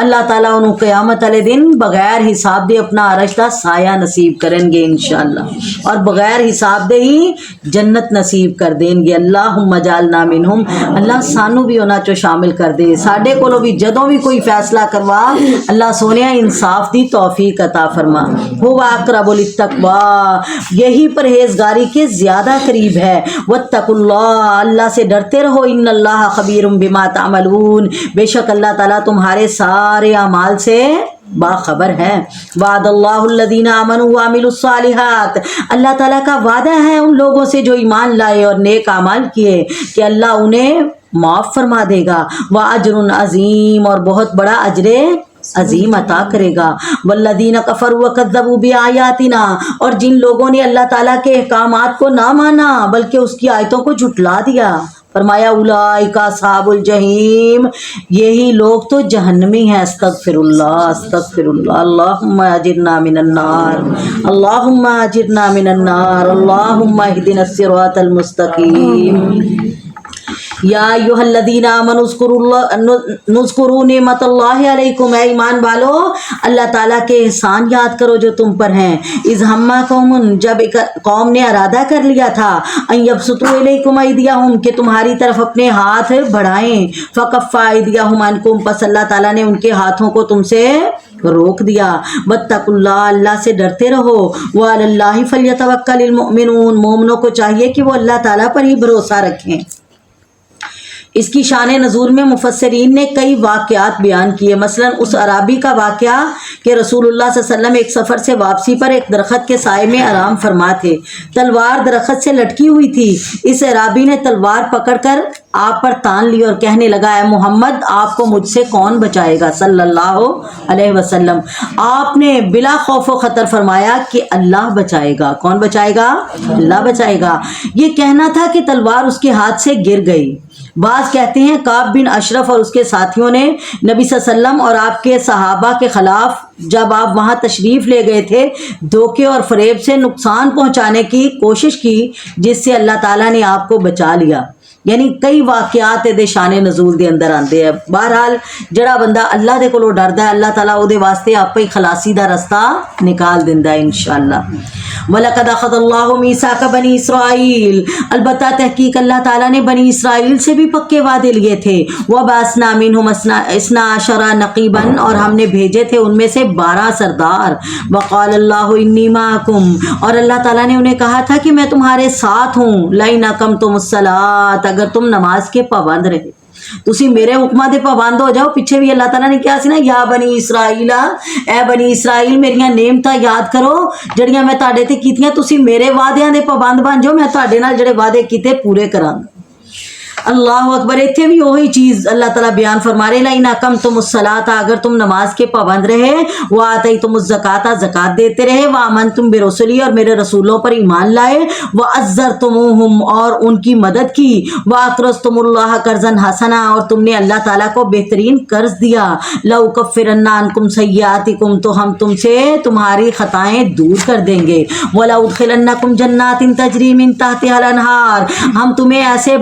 اللہ تعالیٰ انہوں قیامت والے دن بغیر حساب دے اپنا عرش دا سایہ نصیب کریں گے انشاءاللہ، اور بغیر حساب دے ہی جنت نصیب کر دیں گے. اللہم اجعلنا منہم، اللہ سانو بھی انہاں چو شامل کر دے. ساڈے کولو بھی جدوں بھی کوئی فیصلہ کروا اللہ سونیا انصاف دی توفیق عطا فرما. ہوا اقرب للتقوی، یہی پرہیزگاری کے زیادہ قریب ہے. واتقوا اللہ، اللہ سے ڈرتے رہو. ان اللہ خبیر بما تعملون، بے شک اللہ تعالیٰ تمہارے سارے اعمال سے باخبر ہے. وعد اللہ الذین آمنوا وعملوا الصالحات، اللہ تعالیٰ کا وعدہ ہے ان لوگوں سے جو ایمان لائے اور نیک اعمال کیے کہ اللہ انہیں معاف فرما دے گا. واجر عظیم، اور بہت بڑا اجر عظیم عطا کرے گا. والذین کفروا وکذبوا بآیاتنا، اور جن لوگوں نے اللہ تعالیٰ کے احکامات کو نہ مانا بلکہ اس کی آیتوں کو جھٹلا دیا، فرمایا اولئک اصحاب الجحیم، یہی لوگ تو جہنمی ہیں. استغفر اللہ استغفر اللہ. اللہم اجرنا من النار، اللہم اجرنا من النار، اللہم اہدنا الصراط المستقیم. یا ایھا الذین آمنوا اذکروا نعمت اللہ علیکم، اے ایمان والو اللہ تعالیٰ کے احسان یاد کرو جو تم پر ہیں. اذ ہم قوم، جب ایک قوم نے ارادہ کر لیا تھا، ان یبسطوا الیکم ایدیہم، کہ تمہاری طرف اپنے ہاتھ بڑھائیں. فکف ایدیہم عنکم، پس اللہ تعالیٰ نے ان کے ہاتھوں کو تم سے روک دیا. واتقوا اللہ، اللہ سے ڈرتے رہو. وعلی اللہ فلیتوکل المؤمنون، مومنوں کو چاہیے کہ وہ اللہ تعالیٰ پر ہی بھروسہ رکھیں. اس کی شان نزول میں مفسرین نے کئی واقعات بیان کیے. مثلا اس عرابی کا واقعہ کہ رسول اللہ صلی اللہ علیہ وسلم ایک سفر سے واپسی پر ایک درخت کے سائے میں آرام فرما تھے. تلوار درخت سے لٹکی ہوئی تھی. اس عرابی نے تلوار پکڑ کر آپ پر تان لی اور کہنے لگا، اے محمد آپ کو مجھ سے کون بچائے گا صلی اللہ علیہ وسلم. آپ نے بلا خوف و خطر فرمایا کہ اللہ بچائے گا. کون بچائے گا؟ اللہ بچائے گا. یہ کہنا تھا کہ تلوار اس کے ہاتھ سے گر گئی. بعض کہتے ہیں کعب بن اشرف اور اس کے ساتھیوں نے نبی صلی اللہ علیہ وسلم اور آپ کے صحابہ کے خلاف جب آپ وہاں تشریف لے گئے تھے دھوکے اور فریب سے نقصان پہنچانے کی کوشش کی، جس سے اللہ تعالیٰ نے آپ کو بچا لیا. یعنی کئی واقعات دے شان نزول دے اندر آندے ہیں. بہرحال جڑا بندہ اللہ دے کولو ڈردا ہے اللہ تعالیٰ او دے واسطے آپ ہی خلاصی دا رستہ نکال دیندا ہے انشاءاللہ. وَلَقَدْ أَخَذَ اللَّهُ مِيثَاقَ بَنِي إِسْرَائِيلَ، البتہ تحقیق اللہ تعالیٰ نے بنی اسرائیل سے بھی پکے وعدے لیے تھے. وَبَعَثْنَا مِنْهُمْ اثْنَا عَشَرَ نَقِيبًا، اور ہم نے بھیجے تھے ان میں سے 12 سردار. وَقَالَ اللَّهُ إِنِّي مَعَكُمْ، اور اللہ تعالیٰ نے انہیں کہا تھا کہ میں تمہارے ساتھ ہوں. لَئِنْ أَقَمْتُمُ الصَّلَاةَ، اگر تم نماز کے پابند رہے، تسی میرے حکمہ دے پابند ہو جاؤ. پیچھے بھی اللہ تعالیٰ نے کیا سی نا، یا بنی اسرائیل، اے بنی اسرائیل میریاں نعمتاں یاد کرو جڑیاں میں تہاڈے تے کیتیاں، تسی میرے وعدیاں دے پابند بن جاؤ، میں تہاڈے نال جڑے وعدے کیتے پورے کراں. اللہ اکبر. اتنے بھی وہی چیز اللہ تعالیٰ بیان فرما رہے، لئن اقمتم الصلاۃ، اگر تم نماز کے پابند رہے، وآتیتم الزکاۃ، زکات دیتے رہے، وآمنتم برسلی، اور میرے رسولوں پر ایمان لائے، وعزرتموہم، اور ان کی مدد کی، واقرضتم اللہ قرضا حسنا، اور تم نے اللہ تعالیٰ کو بہترین قرض دیا، لأکفرن عنکم سیئاتکم، تو ہم تم سے تمہاری خطائیں دور کر دیں گے، ولأدخلنکم جنات تجری من تحتها الانہار، ہم تمہیں ایسے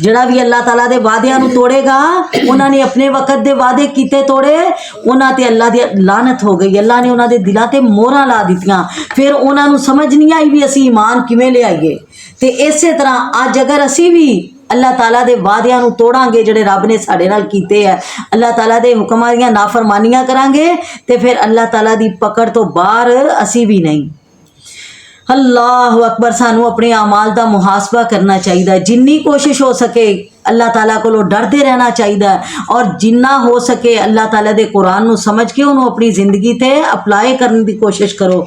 ਜਿਹੜਾ ਵੀ ਅੱਲਾਹ ਤਾਲਾ ਦੇ ਵਾਅਦਿਆਂ ਨੂੰ ਤੋੜੇਗਾ, ਉਹਨਾਂ ਨੇ ਆਪਣੇ ਵਕਤ ਦੇ ਵਾਅਦੇ ਕੀਤੇ ਤੋੜੇ, ਉਹਨਾਂ ਤੇ ਅੱਲਾਹ ਦੀ ਲਾਨਤ ਹੋ ਗਈ। ਅੱਲਾਹ ਨੇ ਉਹਨਾਂ ਦੇ ਦਿਲਾਂ ਤੇ ਮੋਹਰਾਂ ਲਾ ਦਿੱਤੀਆਂ, ਫਿਰ ਉਹਨਾਂ ਨੂੰ ਸਮਝ ਨਹੀਂ ਆਈ ਵੀ ਅਸੀਂ ਈਮਾਨ ਕਿਵੇਂ ਲਿਆਈਏ। ਤੇ ਇਸੇ ਤਰ੍ਹਾਂ ਅੱਜ ਅਗਰ ਅਸੀਂ ਵੀ ਅੱਲਾਹ ਤਾਲਾ ਦੇ ਵਾਅਦਿਆਂ ਨੂੰ ਤੋੜਾਂਗੇ ਜਿਹੜੇ ਰੱਬ ਨੇ ਸਾਡੇ ਨਾਲ ਕੀਤੇ ਹੈ, ਅੱਲਾਹ ਤਾਲਾ ਦੇ ਹੁਕਮਾਂ ਦੀਆਂ ਨਾਫਰਮਾਨੀਆਂ ਕਰਾਂਗੇ, ਤੇ ਫਿਰ ਅੱਲਾਹ ਤਾਲਾ ਦੀ ਪਕੜ ਤੋਂ ਬਾਹਰ ਅਸੀਂ ਵੀ ਨਹੀਂ। ਅੱਲਾਹੁ ਅਕਬਰ। ਸਾਨੂੰ ਆਪਣੇ ਅਮਾਲ ਦਾ ਮੁਹਾਸਬਾ ਕਰਨਾ ਚਾਹੀਦਾ, ਜਿੰਨੀ ਕੋਸ਼ਿਸ਼ ਹੋ ਸਕੇ ਅੱਲਾਹ ਤਾਲਾ ਕੋਲੋਂ ਡਰਦੇ ਰਹਿਣਾ ਚਾਹੀਦਾ, ਔਰ ਜਿੰਨਾ ਹੋ ਸਕੇ ਅੱਲਾਹ ਤਾਲਾ ਦੇ ਕੁਰਾਨ ਨੂੰ ਸਮਝ ਕੇ ਉਹਨੂੰ ਆਪਣੀ ਜ਼ਿੰਦਗੀ ਤੇ ਅਪਲਾਈ ਕਰਨ ਦੀ ਕੋਸ਼ਿਸ਼ ਕਰੋ।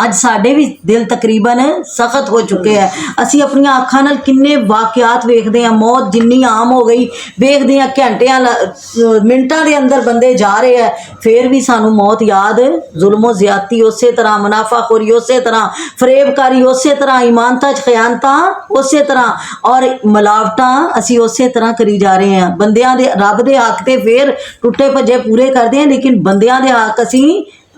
ਅੱਜ ਸਾਡੇ ਵੀ ਦਿਲ ਤਕਰੀਬਨ ਸਖਤ ਹੋ ਚੁੱਕੇ ਹੈ। ਅਸੀਂ ਆਪਣੀਆਂ ਅੱਖਾਂ ਨਾਲ ਕਿੰਨੇ ਵਾਕਿਆਤ ਵੇਖਦੇ ਹਾਂ, ਮੌਤ ਜਿੰਨੀ ਆਮ ਹੋ ਗਈ, ਵੇਖਦੇ ਹਾਂ ਘੰਟਿਆਂ ਮਿੰਟਾਂ ਦੇ ਅੰਦਰ ਬੰਦੇ ਜਾ ਰਹੇ ਹੈ, ਫਿਰ ਵੀ ਸਾਨੂੰ ਮੌਤ ਯਾਦ। ਜ਼ੁਲਮੋ ਜ਼ਿਆਦਤੀ ਉਸੇ ਤਰ੍ਹਾਂ, ਮੁਨਾਫਾਖੋਰੀ ਉਸੇ ਤਰ੍ਹਾਂ, ਫਰੇਬਕਾਰੀ ਉਸੇ ਤਰ੍ਹਾਂ, ਇਮਾਨਤਾਂ 'ਚ ਖਿਆਨਤਾਂ ਉਸੇ ਤਰ੍ਹਾਂ, ਔਰ ਮਿਲਾਵਟਾਂ ਅਸੀਂ ਉਸੇ ਤਰ੍ਹਾਂ ਕਰੀ ਜਾ ਰਹੇ ਹਾਂ। ਬੰਦਿਆਂ ਦੇ ਰੱਬ ਦੇ ਹੱਕ ਤੇ ਫਿਰ ਟੁੱਟੇ ਭੱਜੇ ਪੂਰੇ ਕਰਦੇ ਹਾਂ, ਲੇਕਿਨ ਬੰਦਿਆਂ ਦੇ ਹੱਕ ਅਸੀਂ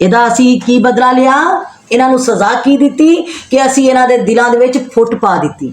ਇਹਦਾ ਅਸੀਂ ਕੀ ਬਦਲਾ ਲਿਆ? ਇਹਨਾਂ ਨੂੰ ਸਜ਼ਾ ਕੀ ਦਿੱਤੀ ਕਿ ਅਸੀਂ ਇਹਨਾਂ ਦੇ ਦਿਲਾਂ ਦੇ ਵਿੱਚ ਫੁੱਟ ਪਾ ਦਿੱਤੀ।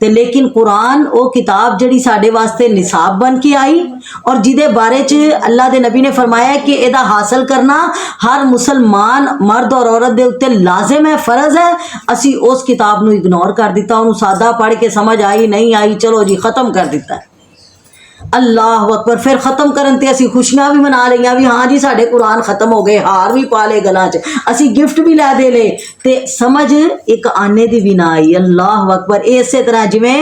تے لیکن قرآن وہ کتاب جڑی ساڈے واسطے نصاب بن کے آئی اور جدے بارے چ اللہ دے نبی نے فرمایا کہ ادا حاصل کرنا ہر مسلمان مرد اور عورت دے اوتے لازم ہے، فرض ہے، اسی اس کتاب نو اگنور کر دیتا، انہوں سادہ پڑھ کے سمجھ آئی نہیں آئی چلو جی ختم کر دیتا ہے۔ اللہ اکبر، پھر ختم کرن تے اسی خوشیاں بھی منا لئیاں بھی ہاں جی ساڈے قرآن ختم ہو گئے، ہار بھی پا لے گلاں چ، اسی گفٹ بھی لے دے لے، تے سمجھ ایک آنے دی بھی نہ آئی۔ اللہ اکبر، اسی طرح جویں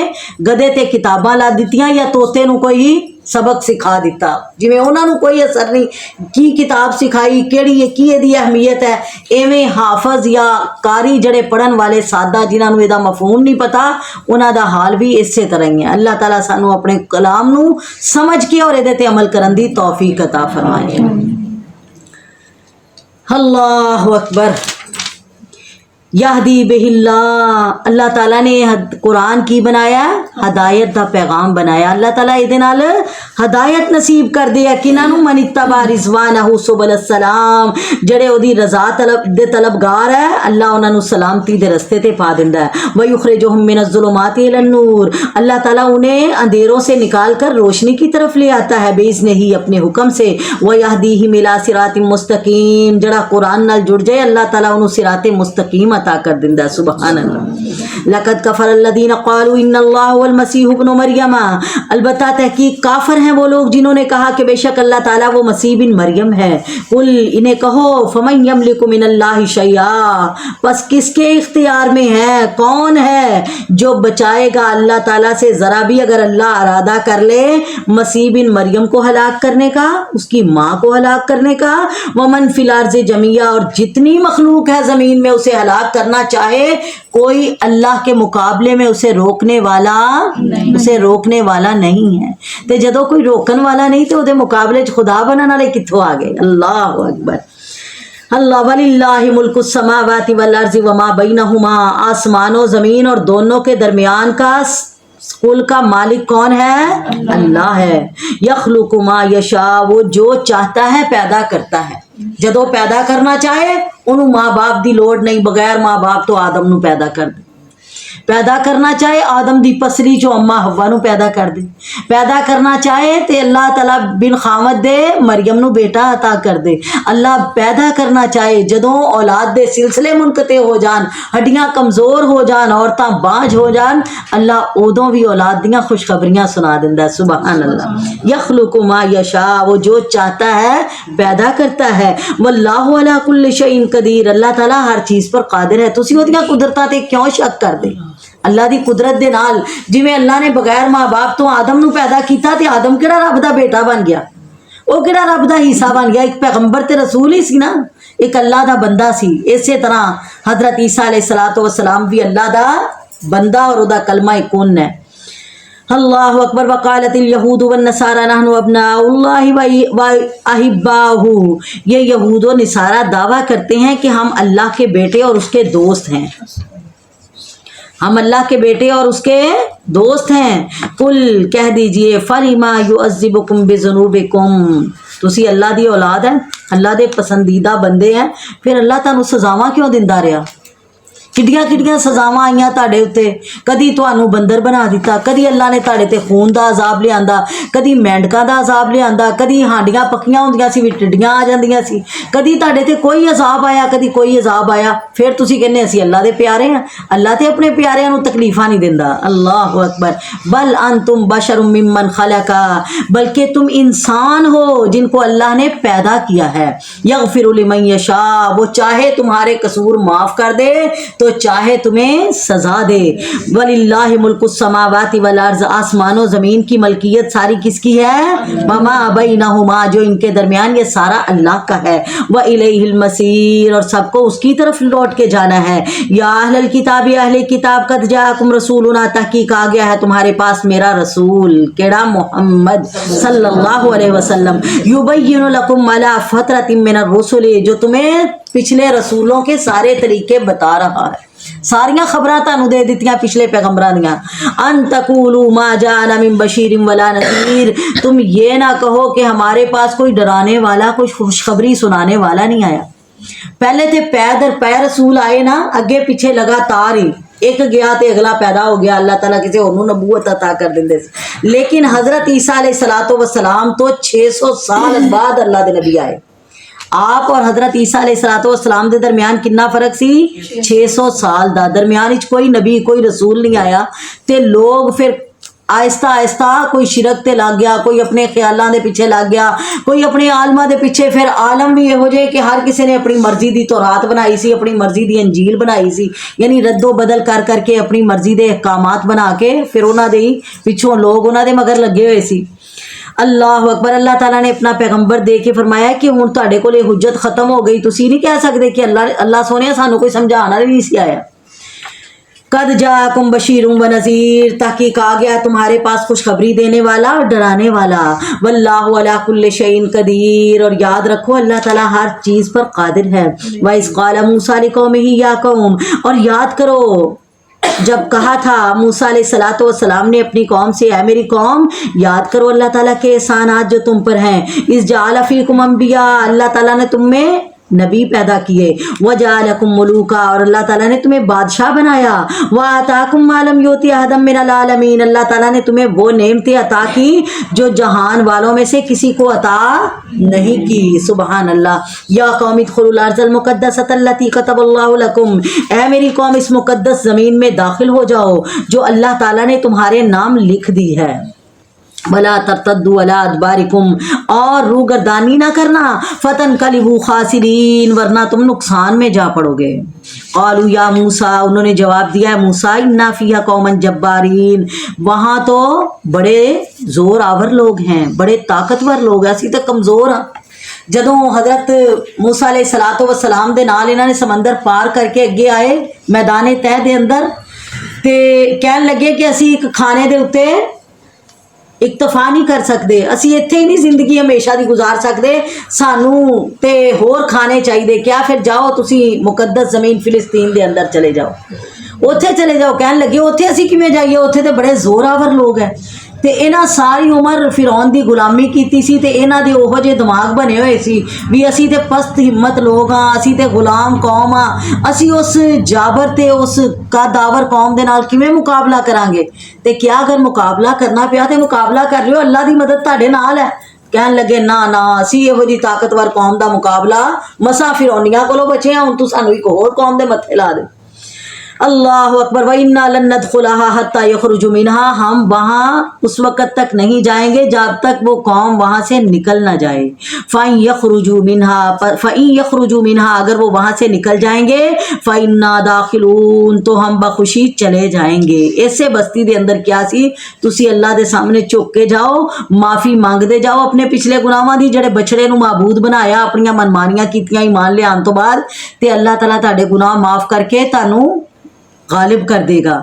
گدے تے کتاباں لا دتیاں یا طوطے نو کوئی سبق سکھا دیتا، جویں انہاں نو کوئی اثر نہیں کی کتاب سکھائی کیڑی ہے کی دی اہمیت ہے، ایویں حافظ یا قاری جڑے پڑھن والے سادہ جنہاں نو دا مفہوم نہیں پتا انہاں دا حال بھی اسی طرح ہی ہے۔ اللہ تعالیٰ سانو اپنے کلام نو سمجھ کے اور ادے تے عمل کرن دی توفیق عطا فرمائے۔ اللہ اکبر، یہدی بہ اللہ، اللہ تعالیٰ نے قرآن کی بنایا ہدایت دا پیغام بنایا، اللہ تعالیٰ یہ نال ہدایت نصیب کر دیا کنہاں نو، من اتبع رضوانہ سبل السلام، جڑے او دی رضا دے طلبگار ہے اللہ انہاں نو سلامتی دے رستے تے پا دیندا ہے۔ وَيُخْرِجُهُم مِّنَ الظُّلُمَاتِ إِلَى النُّورِ، اللہ تعالیٰ انہیں اندھیروں سے نکال کر روشنی کی طرف لے آتا ہے بِإِذْنِهِ، اپنے حکم سے، وَيَهْدِيهِمْ إِلَىٰ صِرَاطٍ مُّسْتَقِيمٍ، جڑا قرآن نال جڑ جائے اللہ تعالیٰ انہوں صراط مستقیم عطا کر دیندا ہے۔ سبحان اللہ۔ لقد کفر الذین قالوا ان اللہ هو المسیح ابن مریم، البتہ تحقیق کافر ہیں وہ لوگ جنہوں نے کہا کہ بے شک اللہ تعالیٰ وہ مسیح بن مریم ہے۔ قل، انہیں کہو، فمن یملک من اللہ شیئا، پس کس کے اختیار میں ہے، کون ہے جو بچائے گا اللہ تعالیٰ سے ذرا بھی اگر اللہ ارادہ کر لے مسیح بن مریم کو ہلاک کرنے کا، اس کی ماں کو ہلاک کرنے کا، ومن فی الارض جمیعا، اور جتنی مخلوق ہے زمین میں اسے ہلاک کرنا چاہے کوئی اللہ کے مقابلے میں اسے روکنے والا نہیں ہے۔ تے جدو کوئی روکن والا نہیں تو دے مقابلے چ خدا بننے والے کتھوں آ گئے۔ اللہ اکبر۔ اللہ وللہ ملک السماوات والارض وما بینہما، آسمان و زمین اور دونوں کے درمیان کا کل کا مالک کون ہے؟ اللہ ہے۔ یخلق ما یشاء، وہ جو چاہتا ہے پیدا کرتا ہے، جدو پیدا کرنا چاہے انہوں ماں باپ دی لوڑ نہیں، بغیر ماں باپ تو آدم نو پیدا کر دے، پیدا کرنا چاہے آدم دی پسری چو اما حوا نو پیدا کر دے، پیدا کرنا چاہے تے اللہ تعالیٰ بن خامد دے مریم نو بیٹا عطا کر دے، اللہ پیدا کرنا چاہے جدوں اولاد دے سلسلے منقطع ہو جان، ہڈیاں کمزور ہو جان، عورتاں بانج ہو جان، اللہ ادوں بھی اولاد دیاں خوشخبریاں سنا دیندا ہے۔ سبحان اللہ۔ یخلق ما یشاء، وہ جو چاہتا ہے پیدا کرتا ہے، واللہ علی کل شیء قدیر، اللہ تعالیٰ ہر چیز پر قادر ہے۔ تسی اودیاں قدرتاں تے کیوں شک کر دے؟ اللہ دی قدرت دے نال جویں اللہ نے بغیر ماں باپ تو آدم نو پیدا کیتا تے آدم کیڑا رب دا بیٹا بن گیا، او کیڑا رب دا حصہ بن گیا، ایک پیغمبر تے رسول ہی سی نا، ایک اللہ دا بندہ سی۔ اسی طرح حضرت عیسیٰ علیہ السلام بھی اللہ دا بندہ اور او دا کلمہ کن ہے۔ اللہ اکبر۔ وقالت الیہود والنصارى نحن ابناء اللہ واحباؤہ، یہ یہود و نصارہ دعویٰ کرتے ہیں کہ ہم اللہ کے بیٹے اور اس کے دوست ہیں، ہم اللہ کے بیٹے اور اس کے دوست ہیں۔ قل، کہہ دیجئے، فَلِمَا يُعَذِّبُكُم بِذُنُوبِكُم، تسی اللہ دی اولاد ہیں، اللہ دے پسندیدہ بندے ہیں، پھر اللہ تانوں سزاواں کیوں دیندا رہیا؟ کڈیاں کڈیاں سزاواں آئیاں تاڑے اتے، کدی تانوں بندر بنا دیتا، کدی اللہ نے تاڑے تے خون دا عذاب لے آندا، کدی مینڈکاں دا عذاب لے آندا، کدی ہانڈیاں پکیاں ہوندیاں سی ٹڈیاں آ جاندیاں سی، کدی تاڑے تے کوئی عذاب آیا کدی کوئی عذاب آیا، پھر تسی کہنے اسی اللہ دے پیارے ہیں، اللہ تے اپنے پیاریاں نو تکلیفاں نہیں دیندا۔ اللہ اکبر۔ بل انتم بشر ممن خلق، بلکہ تم انسان ہو جن کو اللہ نے پیدا کیا ہے، یغفر لمن یشاء، وہ چاہے تمہارے قصور معاف کر دے تو چاہے تمہیں سزا دے۔ وَلِلَّهِ مُلْكُ السَّمَاوَاتِ وَالْأَرْضِ، آسمان و زمین کی ملکیت ساری کس کی ہے؟ وَمَا بَيْنَهُمَا، جو ان کے درمیان، یہ سارا اللہ کا ہے۔ وَإِلَيْهِ الْمَصِيرُ، اور سب کو اس کی طرف لوٹ کے جانا ہے۔ یا اہل الکتاب، اہل کتاب، قد جاءکم رسولنا، تحقیق آ گیا ہے تمہارے پاس میرا رسول، کیڑا؟ محمد صلی اللہ علیہ وسلم، یبین لکم علی فترۃ من الرسل، جو تمہیں پچھلے رسولوں کے سارے طریقے بتا رہا ہے، ساریاں خبراں تانوں دے دتیاں پچھلے پیغمبراں دیاں۔ ان تقولوا ما جاءنا من بشیر ولا نذیر، تم یہ نہ کہو کہ ہمارے پاس کوئی ڈرانے والا، کوئی خوشخبری سنانے والا نہیں آیا۔ پہلے تھے پے در پے رسول آئے نا، اگے پیچھے لگاتار ہی ایک گیا تے اگلا پیدا ہو گیا, اللہ تعالیٰ کسی اور نبوت عطا کر دیندے سی. لیکن حضرت عیسیٰ علیہ الصلوۃ والسلام تو 600 سال بعد اللہ دے نبی آئے. آپ اور حضرت عیسیٰ علیہ الصلوۃ والسلام دے درمیان کتنا فرق سی؟ 600 سال دا. درمیان وچ کوئی نبی کوئی رسول نہیں آیا تے لوگ پھر آہستہ آہستہ کوئی شرک تے لگ گیا, کوئی اپنے خیالاں دے پیچھے لگ گیا, کوئی اپنے عالماں دے پیچھے. پھر عالم بھی یہو جے کہ ہر کسی نے اپنی مرضی دی تورات بنائی سی, اپنی مرضی دی انجیل بنائی سی, یعنی رد و بدل کر کر کے اپنی مرضی دے احکامات بنا کے پھر انہاں دے پیچھوں لوگ انہاں دے مگر لگے ہوئے سی. اللہ اکبر. اللہ تعالیٰ نے اپنا پیغمبر دے کے فرمایا کہ ہن تہاڈے کول حجت ختم ہو گئی, تسی نہیں کہہ سکتے کہ اللہ سونے سانو کوئی سمجھانا نہیں سی آیا. قد جاءکم بشیر و نذیر, تحقیق آ گیا تمہارے پاس خوشخبری دینے والا اور ڈرانے والا. واللہ علی کل شیء قدیر, اور یاد رکھو اللہ تعالیٰ ہر چیز پر قادر ہے. وَإِذْ قَالَ مُوسَىٰ لِقَوْمِهِ يَا قَوْمِ, اور یاد کرو جب کہا تھا موسیٰ علیہ الصلوۃ والسلام نے اپنی قوم سے, اے میری قوم یاد کرو اللہ تعالیٰ کے احسانات جو تم پر ہیں. اِذْ جَعَلَ فِيكُمْ أَنْبِيَاءَ, اللہ تعالیٰ نے تم میں نبی پیدا کیے. وَجَعَلَكُمْ مُلُوكًا, اور اللہ تعالیٰ نے تمہیں بادشاہ بنایا. وَآتَاكُمْ مَا لَمْ يُؤْتِ أَحَدًا مِّنَ الْعَالَمِينَ, اللہ تعالیٰ نے تمہیں وہ نعمتیں عطا کی جو جہان والوں میں سے کسی کو عطا نہیں کی. سبحان اللہ. یا قوم ادخلوا الارض المقدسۃ التي كتب اللہ لکم, اے میری قوم اس مقدس زمین میں داخل ہو جاؤ جو اللہ تعالیٰ نے تمہارے نام لکھ دی ہے. ولا ترتدوا على ادبارکم, اور روگردانی نہ کرنا. فتنقلبوا خاسرین, ورنہ تم نقصان میں جا پڑو گے. قالوا یا موسیٰ, انہوں نے جواب دیا ہے موسیٰ, انا فیہا قوما جبارین, وہاں تو بڑے زور آور لوگ ہیں, بڑے طاقتور لوگ ہیں, اسی تے کمزور ہیں. جدوں حضرت موسیٰ علیہ الصلوۃ والسلام دے نال انہاں نے سمندر پار کر کے اگے آئے میدان طے دے اندر, تے کہن لگے کہ اسی ایک کھانے دے اتے اکتفا نہیں کر سکتے, اسی اتھے ہی نہیں زندگی ہمیشہ دی گزار سکتے, سانو تے ہور کھانے چاہیے. کیا پھر جاؤ تسی مقدس زمین فلسطین دے اندر چلے جاؤ, اوتھے چلے جاؤ. کہن لگے اوتھے اسی کیویں جائیے, اوتھے تے بڑے زور آور لوگ ہیں. تے انہاں ساری عمر فرعون دی غلامی کیتی سی, تے انہاں دے اوہو جے دماغ بنے ہوئے سی بھی اسی تے پست ہمت لوگ ہاں, اسی تے غلام قوم ہاں, اسی اس جابر تے اس قداور قوم دے نال کیویں مقابلہ کران گے. تے کیا اگر مقابلہ کرنا پیا تے مقابلہ کر لیو, اللہ دی مدد تہاڈے نال ہے. کہن لگے نا نا اسی یہو جی طاقتور قوم دا مقابلہ مسا فرعونیاں کولوں بچے ہاں, ہن تو سانو ایک ہور قوم دے متھے لا دے. اللہ اکبر. وَإِنَّا لَن نَّدْخُلَهَا حَتَّى يَخْرُجُوا مِنْهَا, ہم وہاں اس وقت تک نہیں جائیں گے جب تک وہ قوم وہاں سے نکل نہ جائے. فَإِن يَخْرُجُوا مِنْهَا, اگر وہ وہاں سے نکل جائیں گے فَإِنَّا دَاخِلُونَ, تو ہم بخوشی چلے جائیں گے. ایسے بستی دے اندر کیا سی, تسی اللہ دے سامنے چک کے جاؤ, معافی مانگ دے جاؤ اپنے پچھلے گناہاں دی, جڑے بچڑے نو معبود بنایا, اپنی منمانیاں کیتیاں ایمان لے آن تو بعد, تے اللہ تعالیٰ تہاڈے گناہ معاف کر کے تانوں غالب کر دے گا.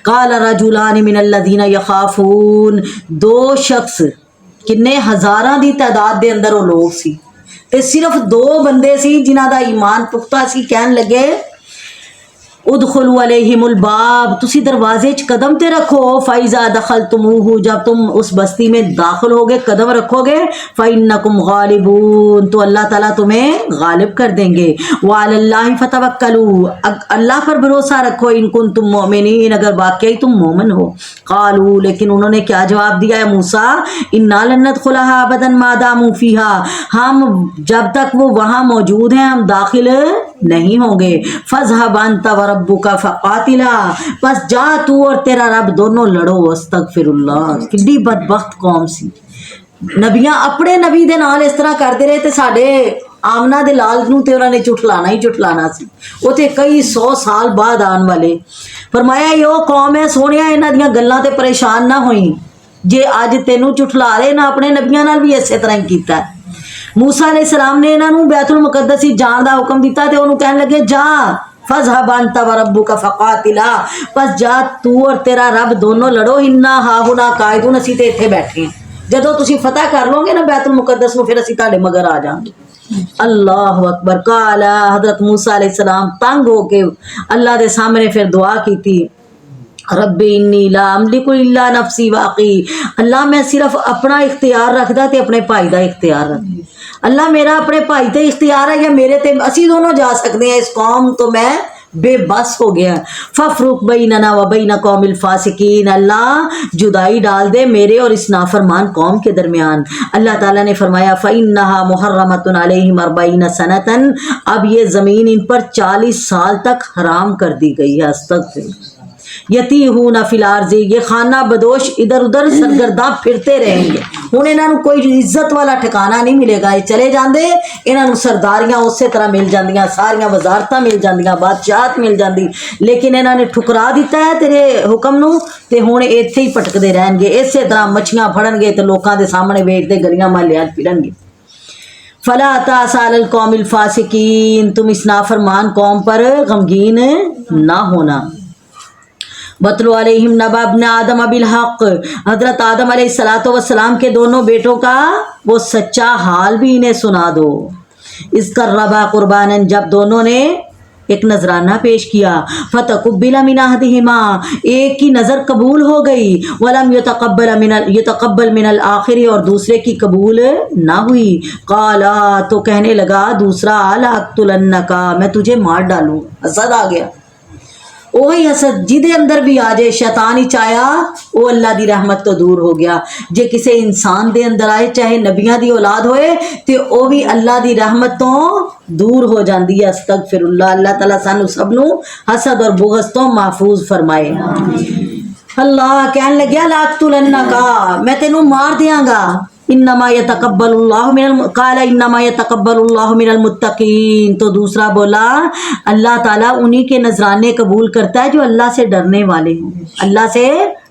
قال رجلان من الذین یخافون, دو شخص کنے ہزاراں دی تعداد دے اندر وہ لوگ سی, تے صرف دو بندے سی جنہاں دا ایمان پختہ سی. کہن لگے ادخلوا علیہم الباب, تسی دروازے چ قدم تے رکھو. فَإِذَا دَخَلْتُمُوهُ, جب تم اس بستی میں داخل ہوگے قدم رکھو گے, فَإِنَّكُمْ غَالِبُونَ, تو اللہ تعالیٰ تمہیں غالب کر دیں گے. وَعَلَى اللَّهِ فَتَوَكَّلُوا, اللہ پر بھروسہ رکھو, إِن كُنتُم مُؤْمِنِينَ, اگر واقعی تم مومن ہو. قالوا, لیکن انہوں نے کیا جواب دیا ہے موسیٰ, إِنَّا لَن نَّدْخُلَهَا أَبَدًا مَا دَامُوا فِيهَا, ہم جب تک وہ وہاں موجود ہیں ہم داخل نہیں ہوں گے. فَاذْهَبْ أَنْتَ وَرَبُّكَ فَقَاتِلَا, بس جا تو اور تیرا رب دونوں لڑو. استغفر اللہ. کتنی بدبخت قوم سی. نبیاں اپنے نبی دے نال اس طرح کرتے رہے تے ساڈے آمنہ دے لال نو تے انہاں نے جھٹلانا ہی جھٹلانا سی. وہ تے کئی 100 سال بعد آن والے. فرمایا یہ وہ قوم ہے سونیا, انہاں دیاں گلاں تے پریشان نہ ہوئیں, جے اج تینوں جھٹلا رہے نا اپنے نبیاں نال بھی اسی طرح ہی کیتا ہے. موسیٰ علیہ السلام نے انہاں نو بیت المقدس جان دا حکم دیتا تے انہوں کہن لگے جا, فَاذْهَبْ أَنْتَ وَرَبُّكَ فَقَاتِلَا, بس جا تو اور تیرا رب دونوں لڑو. اِنَّا ہَاهُنَا قَاعِدُونَ, اسی تے اتھے بیٹھے ہیں, جدوں تسی فتح کر لو گے نا بیت المقدس نو پھر اسی تہاڈے مگر آ جاؤں گے. اللہ اکبر. قال, حضرت موسیٰ علیہ السلام تنگ ہو کے اللہ دے سامنے پھر دعا کی تھی, رب انی لا املک الا نفسی واقعی, اللہ میں صرف اپنا اختیار رکھدا تے اپنے بھائی دا اختیار رکھدا. اللہ میرا اپنے بھائی تے اختیار ہے یا میرے تے, اسی دونوں جا سکتے ہیں اس قوم تو میں بے بس ہو گیا. ففرق بیننا و بین قوم الفاسقین, اللہ جدائی ڈال دے میرے اور اس نافرمان قوم کے درمیان. اللہ تعالیٰ نے فرمایا فَإِنَّهَا مُحَرَّمَةٌ عَلَيْهِمْ 40 سَنَةً, اب یہ زمین ان پر 40 سال تک حرام کر دی گئی ہے. استغفر. یتیہون فی الارض, یہ خانہ بدوش ادھر ادھر سرگرداں پھرتے رہیں گے. ہوں انہاں نوں کوئی عزت والا ٹھکانہ نہیں ملے گا. یہ چلے جاندے انہاں نوں سرداریاں اسی طرح مل جاندیاں, ساریاں وزارتاں مل جاندیاں, بادشاہت مل جاندی, لیکن انہاں نے ٹھکرا دیتا ہے تیرے حکم نوں تے ہن ایتھے ہی پٹکدے رہن گے. اسی طرح مچھیاں پھڑن گے تے لوکاں دے سامنے بیٹھتے گلیاں محلیاں پھرن گے. فلا تاس علی القوم الفاسقین, تم اس نافرمان قوم پر غمگین نہ ہونا. وَاتْلُ عَلَيْهِمْ نَبَأَ ابْنِ آدَمَ بِالْحَقِّ, حضرت آدم علیہ السلام کے دونوں بیٹوں کا وہ سچا حال بھی انہیں سنا دو. اِذْ قَرَّبَا قُرْبَانًا, جب دونوں نے ایک نذرانہ پیش کیا. فَتَقُبِّلَ مِنْ أَحَدِهِمَا, ایک کی نظر قبول ہو گئی. وَلَمْ يُتَقَبَّلْ مِنَ الْآخِرِ, اور دوسرے کی قبول نہ ہوئی. قَالَ, تو کہنے لگا دوسرا, لَأَقْتُلَنَّكَ, میں تجھے مار ڈالوں. حسد آ گیا. وہی حسد جدے اندر بھی آ جائے, شیطان ہی چاہیا وہ اللہ دی رحمت تو دور ہو گیا. جے کسے انسان دے اندر آئے, چاہے نبیاں دی اولاد ہوئے, تے او بھی اللہ دی رحمت تو دور ہو جاندی ہے. استغفر اللہ. اللہ تعالیٰ سانو سب نو حسد اور بغض تو محفوظ فرمائے. اللہ کہن لگیا لاقتلنکا, میں تینوں مار دیاں گا. انما یتقبل اللہ قال انما یتقبل اللہ من المتقین, تو دوسرا بولا اللہ تعالیٰ انہی کے نذرانے قبول کرتا ہے جو اللہ سے ڈرنے والے ہوں, اللہ سے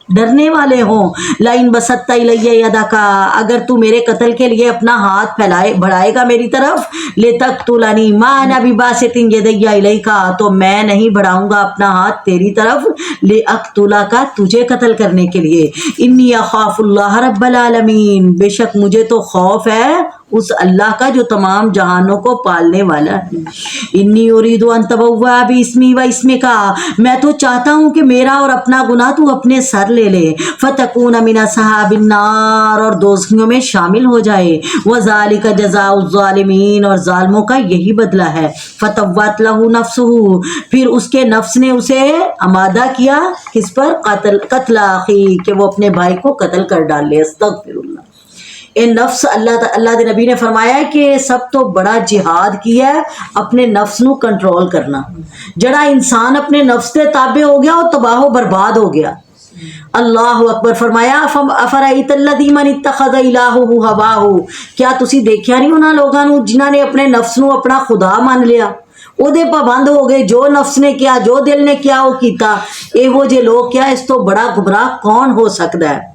ڈرنے والے ہوں. لئن بسطت الی یدک, اگر تو میرے قتل کے لیے اپنا ہاتھ بڑھائے گا میری طرف, لتقتلنی ما انا بباسط یدی الیک, تو میں نہیں بڑھاؤں گا اپنا ہاتھ تیری طرف, لاقتلک, تجھے قتل کرنے کے لیے. انی اخاف اللہ رب العالمین, بے شک مجھے تو خوف ہے اس اللہ کا جو تمام جہانوں کو پالنے والا ہے. انی اريد ان تبوء باسمی و اسمک, میں تو چاہتا ہوں کہ میرا اور اپنا گناہ تو اپنے سر لے لے. فتکون من اصحاب النار, اور دوزخیوں میں شامل ہو جائے. وذالک جزاء الظالمین, اور ظالموں کا یہی بدلہ ہے. فتوت له نفسه, پھر اس کے نفس نے اسے آمادہ کیا کس پر, قتل اخی, کہ وہ اپنے بھائی کو قتل کر ڈالے. استغفر اللہ. اے نفس, اللہ دے نبی نے فرمایا ہے کہ سب تو بڑا جہاد کیا ہے اپنے نفس نو کنٹرول کرنا. جڑا انسان اپنے نفس دے تابع ہو گیا وہ تباہ و برباد ہو گیا. اللہ اکبر. فرمایا افرائیت الذی من اتخذ الہہ ہواہ, کیا تسی دیکھیا نہیں انہاں لوگاں نو جنہاں نے اپنے نفس نو اپنا خدا مان لیا, او دے پابند ہو گئے, جو نفس نے کیا, جو دل نے کیا وہ کیتا. ایہو جے لوگ کیا اس تو بڑا گمراہ کون ہو سکتا ہے.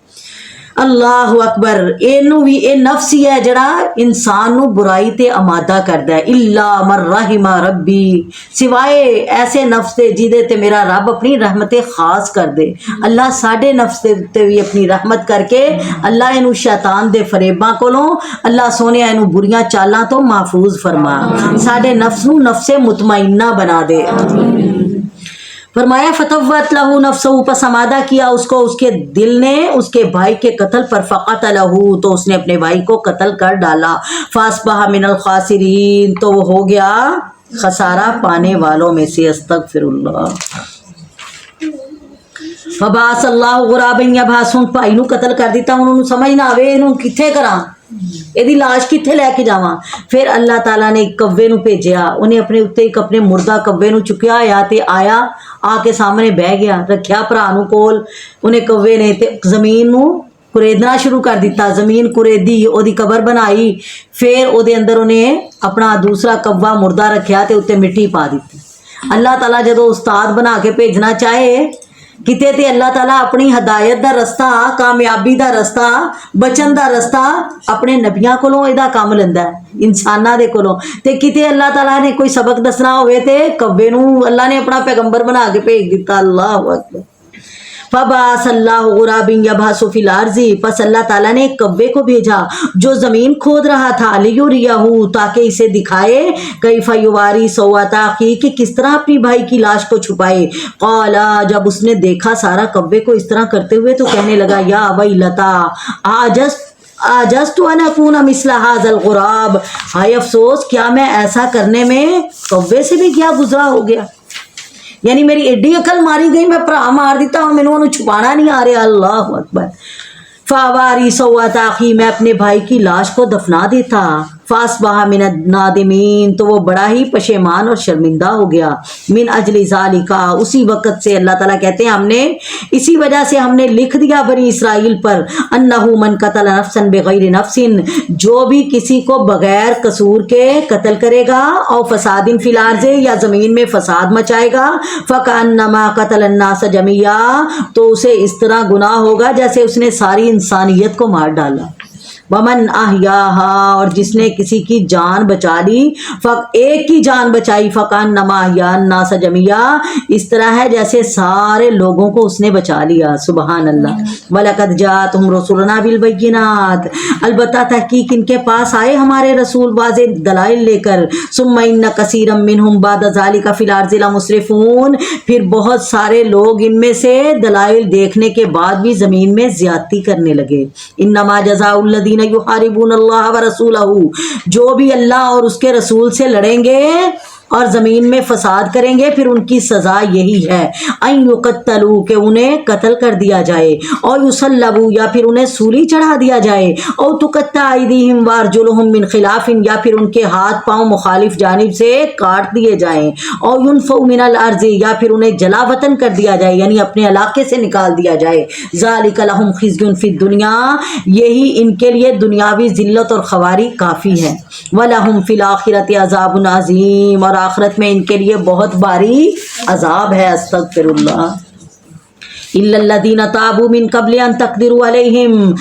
اللہ اکبر. اینو بھی اے نفس ہی ہے جڑا انسان نو برائی تے آمادہ کردا ہے. الا من رحم ربی, سوائے ایسے نفس تے جیدے تے میرا رب اپنی رحمت خاص کر دے. اللہ ساڈے نفس تے بھی اپنی رحمت کر کے اللہ اینو شیطان دے فریباں کولوں, اللہ سونے اینو بریاں چالاں تو محفوظ فرما. ساڈے نفس نو نفس مطمئنہ بنا دے. فرمایا فتوت لہو نفسہ, پس آمادہ کیا اس کو اس کے دل نے اس کے بھائی کے قتل پر. فقتلہ, تو اس نے اپنے بھائی کو قتل کر ڈالا. فاصبح من الخاسرین, تو وہ ہو گیا خسارہ پانے والوں میں سے. استغفر اللہ. فبعث اللہ غرابا یبحث, بھائی نو قتل کر دیتا, انہوں نے سمجھ نہ آوے انہوں کتھے کراں, ایدی لاش کتھے لے کے جاواں. پھر اللہ تعالیٰ نے ایک کوے نو بھیجیا, انہیں اپنے اتنے ایک اپنے مردہ کوے نو چکیا یا تے آیا, آ کے سامنے بہ گیا, رکھیا بھرا نو کول. انہیں کوے نے تے زمین نو کریدنا شروع کر دیتا. زمین کریدی, او دی قبر بنائی. پھر او دے اندر انہیں اپنا دوسرا کوا مردہ رکھیا تے اتنے مٹی پا دیتی. اللہ تعالیٰ جدو استاد بنا کے بھیجنا چاہے کتے تے اللہ تعالیٰ اپنی ہدایت دا رستہ, کامیابی دا رستہ, بچن دا رستہ اپنے نبیاں کولوں ایدہ کام لیندا ہے, انساناں دے کولوں. تے کتے اللہ تعالیٰ نے کوئی سبق دسنا ہوئے تے کوے نو اللہ نے اپنا پیغمبر بنا کے بھیج دیتا. اللہ اکبر. فبعث اللہ غرابا یبحث فی الارض, پس اللہ تعالیٰ نے ایک کوے کو بھیجا جو زمین کھود رہا تھا. لیریہ, تاکہ اسے دکھائے کیف یواری سوءۃ اخیہ, کہ کس طرح اپنی بھائی کی لاش کو چھپائے. قال, جب اس نے دیکھا سارا کوے کو اس طرح کرتے ہوئے تو کہنے لگا یا ویلتا عجزت ان اکون مثل ھذا الغراب, ہائے افسوس کیا میں ایسا کرنے میں کوے سے بھی کیا گزرا ہو گیا. یعنی میری ایڈی عقل ماری گئی, میں بھرا مار دیتا ہوں, مینوں انہوں چھپانا نہیں آ رہا. اللہ اکبر. فاواری سوات آخی, میں اپنے بھائی کی لاش کو دفنا دیتا. فاصبح من النادمین, تو وہ بڑا ہی پشیمان اور شرمندہ ہو گیا. من اجل ذالک, اسی وقت سے اللہ تعالیٰ کہتے ہیں ہم نے اسی وجہ سے ہم نے لکھ دیا بنی اسرائیل پر, انہ من قتل نفسا بغیر نفس, جو بھی کسی کو بغیر قصور کے قتل کرے گا, او فساد فی الارض, یا زمین میں فساد مچائے گا, فکأنما قتل الناس جميعا, تو اسے اس طرح گناہ ہوگا جیسے اس نے ساری انسانیت کو مار ڈالا. ومن احیاہا, اور جس نے کسی کی جان بچا لی, ایک کی جان بچائی, فکأنما احیا الناس جميعا, اس طرح ہے جیسے سارے لوگوں کو اس نے بچا لیا. سبحان اللہ. وَلَقَدْ جَاءَتْهُمْ رُسُلُنَا بِالْبَيِّنَاتِ, البتہ تحقیق ان کے پاس آئے ہمارے رسول واضح دلائل لے کر. ثُمَّ إِنَّ كَثِيرًا مِّنْهُمْ بَعْدَ ذَلِكَ فِي الْأَرْضِ لَمُسْرِفُونَ, پھر بہت سارے لوگ ان میں سے دلائل دیکھنے کے بعد بھی زمین میں زیادتی کرنے لگے. انما جزاء الذین یحاربون اللہ ورسولہ, جو بھی اللہ اور اس کے رسول سے لڑیں گے اور زمین میں فساد کریں گے, پھر ان کی سزا یہی ہے, ان یقتلوا, کہ انہیں قتل کر دیا جائے, اور یصلبوا, یا پھر انہیں سولی چڑھا دیا جائے, اور تقطع ایدیہم وارجلہم من خلاف, یا پھر ان کے ہاتھ پاؤں مخالف جانب سے کاٹ دیے جائیں, اور ینفوا من الارض, یا پھر انہیں جلا وطن کر دیا جائے, یعنی اپنے علاقے سے نکال دیا جائے. ذالک لہم خزی فی الدنیا, یہی ان کے لیے دنیاوی ذلت اور خواری کافی ہے. ولہم فی الآخرۃ عذاب عظیم, اور آخرت میں ان کے لیے بہت باری عذاب ہے. استغفر اللہ. الا الذین تابوا من قبل ان تقدروا علیہم,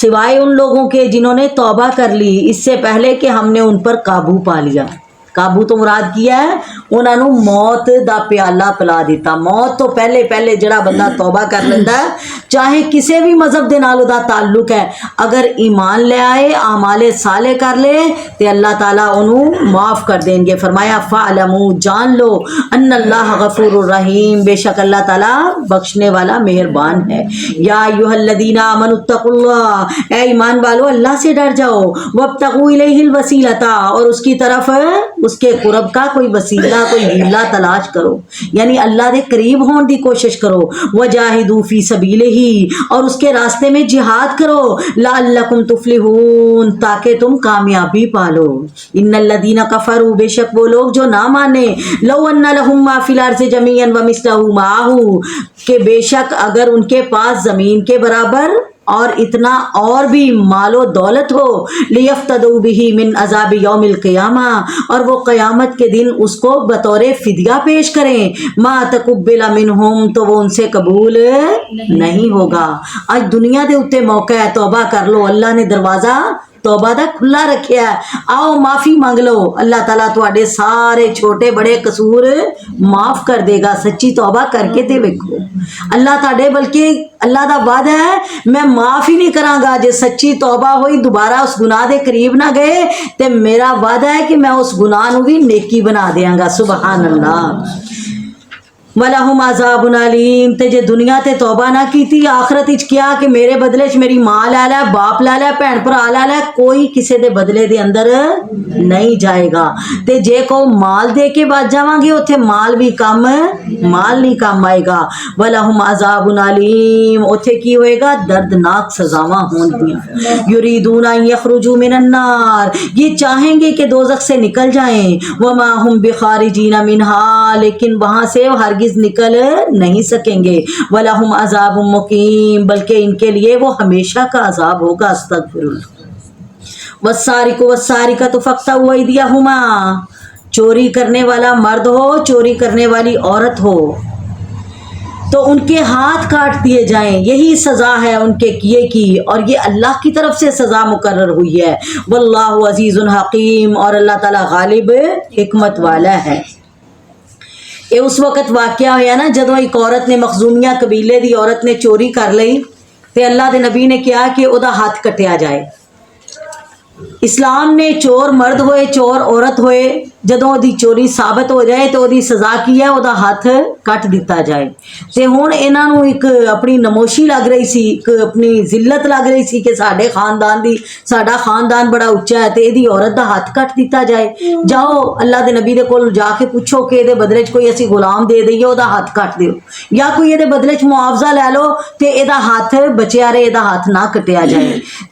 سوائے ان لوگوں کے جنہوں نے توبہ کر لی اس سے پہلے کہ ہم نے ان پر قابو پا لیا. قابو تو مراد کیا ہے, انہوں نے موت دا پیالہ پلا دیتا. موت تو پہلے جڑا بندہ توبہ کر لیتا ہے, چاہے کسی بھی مذہب دے نال دا تعلق ہے, اگر ایمان لے آئے, اعمال صالح کر لے, تے اللہ تعالیٰ انہوں معاف کر دیں گے. فرمایا فَعْلَمُوا, جان لو, ان اللہ غفور الرحیم, بے شک اللہ تعالیٰ بخشنے والا مہربان ہے. یا ایھا الذین آمنوا اتقوا اللہ, اے ایمان والو اللہ سے ڈر جاؤ. وابتغوا الیہ الوسیلۃ, اور اس کی طرف اس کے قرب کا کوئی وسیلہ, کوئی ہیلا تلاش کرو, یعنی اللہ دے قریب ہون دی کوشش کرو. وجاہدوا فی سبیلہ, اور اس کے راستے میں جہاد کرو. لعلکم تفلحون, تاکہ تم کامیابی پالو. ان الذین کفروا, بے شک وہ لوگ جو نہ مانے, لو ان لہم ما فی الارض جمیعا ومثلہ معہ, کہ بے شک اگر ان کے پاس زمین کے برابر اور اتنا اور بھی مال و دولت ہو, لیفتدوا بہ من عذاب یوم القیامہ, اور وہ قیامت کے دن اس کو بطور فدیہ پیش کریں. ما تقبل منہم, تو وہ ان سے قبول نہیں ہوگا. آج دنیا دے اتے موقع ہے, توبہ کر لو, اللہ نے دروازہ توبہ دا کھلا رکھیا ہے. آؤ معافی مانگ لو, اللہ تعالیٰ تواڈے سارے چھوٹے بڑے قصور معاف کر دے گا. سچی توبہ کر کے تے ویکھو, اللہ تواڈے, بلکہ اللہ دا وعدہ ہے میں معاف ہی نہیں کراں گا جے سچی توبہ ہوئی, دوبارہ اس گناہ دے قریب نہ گئے, تے میرا وعدہ ہے کہ میں اس گناہ نو بھی نیکی بنا دیاں گا. سبحان اللہ. وَلَهُمْ عَذَابٌ عَلِيمٌ, تے جے دنیا تے توبہ نہ کیتی, آخرت اچ کیا کہ میرے بدلے چ میری ماں لے لے, باپ لے لے, بھین بھرا لے لے, کوئی کسے دے بدلے دے اندر نہیں جائے گا. تے جے کو مال دے کے بچ جاواں گے, اوتھے مال نہیں کام آئے گا. وَلَهُمْ عَذَابٌ عَلِيمٌ, اوتھے کی ہوئے گا, دردناک سزاواں ہون گیاں. یریدون ان یخرجوا من النار, یہ چاہیں گے کہ دوزخ سے نکل جائیں. وما هم بخارجین منها, لیکن وہاں سے ہرگز نکل نہیں سکیں گے. وَلَهُمْ عَذَابٌ مُقِيمٌ, بلکہ ان کے لیے وہ ہمیشہ کا عذاب ہوگا. استغفر اللہ. وَالسَّارِقُ وَالسَّارِقَةُ فَاقْطَعُوا أَيْدِيَهُمَا, چوری کرنے والا مرد ہو, چوری کرنے والی عورت ہو, تو ان کے ہاتھ کاٹ دیے جائیں. یہی سزا ہے ان کے کیے کی, اور یہ اللہ کی طرف سے سزا مقرر ہوئی ہے. واللہ عزیز حکیم, اور اللہ تعالیٰ غالب حکمت والا ہے. یہ اس وقت واقعہ ہویا نا جدو ایک عورت نے, مخزومیہ قبیلے دی عورت نے چوری کر لئی, تے اللہ دے نبی نے کیا کہ او دا ہاتھ کٹیا جائے. اسلام نے چور مرد ہوئے چور عورت ہوئے جدوں دی چوری ثابت ہو جائے تو دی سزا کی ہے ਉਹਦਾ ਹੱਥ ਕੱਟ ਦਿੱਤਾ ਜਾਏ। ਤੇ ਹੁਣ ਇਹਨਾਂ ਨੂੰ ਇੱਕ ਆਪਣੀ ਨਮੋਸ਼ੀ ਲੱਗ ਰਹੀ ਸੀ, ਇੱਕ ਆਪਣੀ ਜ਼ਿਲਤ ਲੱਗ ਰਹੀ ਸੀ ਕਿ ਸਾਡੇ ਖਾਨਦਾਨ ਦੀ, ਸਾਡਾ ਖਾਨਦਾਨ ਬੜਾ ਉੱਚਾ ਹੈ ਤੇ ਇਹਦੀ ਔਰਤ ਦਾ ਹੱਥ ਕੱਟ ਦਿੱਤਾ ਜਾਏ। ਜਾਓ ਅੱਲਾ ਦੇ ਨਬੀ ਦੇ ਕੋਲ ਜਾ ਕੇ ਪੁੱਛੋ ਕਿ ਇਹਦੇ ਬਦਲੇ 'ਚ ਕੋਈ ਅਸੀਂ ਗੁਲਾਮ ਦੇ ਦਈਏ, ਉਹਦਾ ਹੱਥ ਕੱਟ ਦਿਓ, ਜਾਂ ਕੋਈ ਇਹਦੇ ਬਦਲੇ 'ਚ ਮੁਆਵਜ਼ਾ ਲੈ ਲਓ ਤੇ ਇਹਦਾ ਹੱਥ ਬਚਿਆ ਰਹੇ, ਇਹਦਾ ਹੱਥ ਨਾ ਕੱਟਿਆ ਜਾਏ।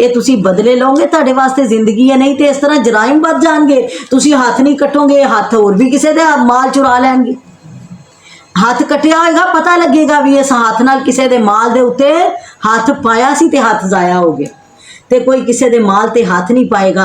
ਇਹ ਤੁਸੀਂ ਬਦਲੇ ਲਓਗੇ, ਤੁਹਾਡੇ ਵਾਸਤੇ ਜ਼ਿੰਦਗੀ ਹੈ। ਨਹੀਂ ਤੇ ਇਸ ਤਰ੍ਹਾਂ ਜਰਾਇਮ ਵੱਧ ਜਾਣਗੇ, ਤੁਸੀਂ ਹੱਥ ਨਹੀਂ ਕੱਟੋਗੇ, ਹੱਥ ਹੋਰ ਵੀ ਕਿਸੇ ਦੇ ਮਾਲ ਚੁਰਾ ਲੈਣਗੇ। ਹੱਥ ਕੱਟਿਆ ਹੋਏਗਾ ਪਤਾ ਲੱਗੇਗਾ ਵੀ ਇਸ ਹੱਥ ਨਾਲ ਕਿਸੇ ਦੇ ਮਾਲ ਦੇ ਉੱਤੇ ਹੱਥ ਪਾਇਆ ਸੀ ਤੇ ਹੱਥ ਜ਼ਾਇਆ ਹੋ ਗਿਆ। ਤੇ ਕੋਈ ਕਿਸੇ ਦੇ ਮਾਲ ਤੇ ਹੱਥ ਨਹੀਂ ਪਾਏਗਾ,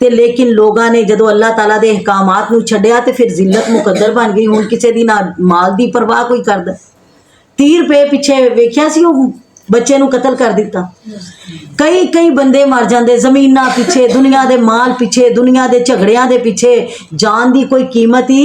ਤੇ ਲੇਕਿਨ ਲੋਕਾਂ ਨੇ ਜਦੋਂ ਅੱਲਾਹ ਤਾਲਾ ਦੇ ਅਹਿਕਾਮਾਤ ਨੂੰ ਛੱਡਿਆ ਤੇ ਫਿਰ ਜ਼ਿਲਤ ਮੁਕੱਦਰ ਬਣ ਗਈ। ਹੁਣ ਕਿਸੇ ਦੀ ਨਾ ਮਾਲ ਦੀ ਪਰਵਾਹ ਕੋਈ ਕਰਦਾ। 30 ਰੁਪਏ ਪਿੱਛੇ ਵੇਖਿਆ ਸੀ ਉਹ ਬੱਚੇ ਨੂੰ ਕਤਲ ਕਰ ਦਿੱਤਾ। ਕਈ ਬੰਦੇ ਮਰ ਜਾਂਦੇ ਜ਼ਮੀਨਾਂ ਪਿੱਛੇ, ਦੁਨੀਆ ਦੇ ਮਾਲ ਪਿੱਛੇ, ਦੁਨੀਆ ਦੇ ਝਗੜਿਆਂ ਦੇ ਪਿੱਛੇ। ਜਾਨ ਦੀ ਕੋਈ ਕੀਮਤ ਹੀ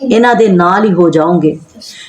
ਇਹਨਾਂ ਦੇ ਨਾਲ ਹੀ ਹੋ ਜਾਓਗੇ।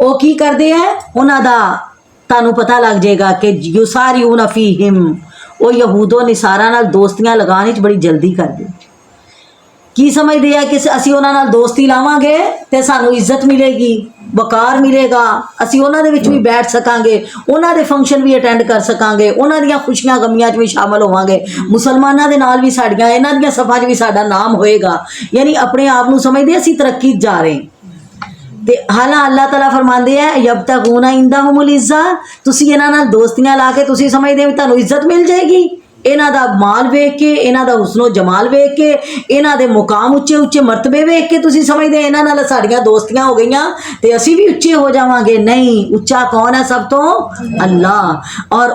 ਉਹ ਕੀ ਕਰਦੇ ਹੈ? ਉਹਨਾਂ ਦਾ ਤੁਹਾਨੂੰ ਪਤਾ ਲੱਗ ਜਾਏਗਾ ਕਿ ਯੁਸਾਰਿਊਨ ਫੀਹਿਮ, ਉਹ ਯਹੂਦੋ ਨਿਸਾਰਾ ਨਾਲ ਦੋਸਤੀਆਂ ਲਗਾਉਣ ਵਿੱਚ ਬੜੀ ਜਲਦੀ ਕਰਦੇ। ਕੀ ਸਮਝਦੇ ਆ ਕਿ ਅਸੀਂ ਉਹਨਾਂ ਨਾਲ ਦੋਸਤੀ ਲਾਵਾਂਗੇ ਤੇ ਸਾਨੂੰ ਇੱਜ਼ਤ ਮਿਲੇਗੀ, ਵਕਾਰ ਮਿਲੇਗਾ, ਅਸੀਂ ਉਹਨਾਂ ਦੇ ਵਿੱਚ ਵੀ ਬੈਠ ਸਕਾਂਗੇ, ਉਹਨਾਂ ਦੇ ਫੰਕਸ਼ਨ ਵੀ ਅਟੈਂਡ ਕਰ ਸਕਾਂਗੇ, ਉਹਨਾਂ ਦੀਆਂ ਖੁਸ਼ੀਆਂ ਗਮੀਆਂ 'ਚ ਵੀ ਸ਼ਾਮਲ ਹੋਵਾਂਗੇ, ਮੁਸਲਮਾਨਾਂ ਦੇ ਨਾਲ ਵੀ ਸਾਡੀਆਂ ਇਹਨਾਂ ਦੀਆਂ ਸਫਾਂ 'ਚ ਵੀ ਸਾਡਾ ਨਾਮ ਹੋਏਗਾ। ਯਾਨੀ ਆਪਣੇ ਆਪ ਨੂੰ ਸਮਝਦੇ ਅਸੀਂ ਤਰੱਕੀ 'ਚ ਜਾ ਰਹੇ ਹਾਂ। ਤੇ ਹਾਲਾਂ ਅੱਲਾਹ ਤਾਲਾ ਫਰਮਾਉਂਦੇ ਆ ਯਬਤਗੂਨਾ ਇੰਦਹੁਮੁਲ ਇੱਜ਼ਾ, ਤੁਸੀਂ ਇਹਨਾਂ ਨਾਲ ਦੋਸਤੀਆਂ ਲਾ ਕੇ ਤੁਸੀਂ ਸਮਝਦੇ ਹੋ ਤੁਹਾਨੂੰ ਇੱਜ਼ਤ ਮਿਲ ਜਾਏਗੀ। ਇਹਨਾਂ ਦਾ ਮਾਲ ਵੇਖ ਕੇ, ਇਹਨਾਂ ਦਾ ਹੁਸਨੋ ਜਮਾਲ ਵੇਖ ਕੇ, ਇਹਨਾਂ ਦੇ ਮੁਕਾਮ ਉੱਚੇ ਉੱਚੇ ਮਰਤਬੇ ਵੇਖ ਕੇ ਤੁਸੀਂ ਸਮਝਦੇ ਇਹਨਾਂ ਨਾਲ ਸਾਡੀਆਂ ਦੋਸਤੀਆਂ ਹੋ ਗਈਆਂ ਤੇ ਅਸੀਂ ਵੀ ਉੱਚੇ ਹੋ ਜਾਵਾਂਗੇ। ਨਹੀਂ, ਉੱਚਾ ਕੌਣ ਹੈ ਸਭ ਤੋਂ? ਅੱਲਾਹ, ਔਰ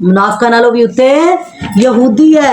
ਮੁਨਾਫਿਕਾਂ ਨਾਲੋਂ ਵੀ ਉੱਤੇ ਯਹੂਦੀ ਹੈ।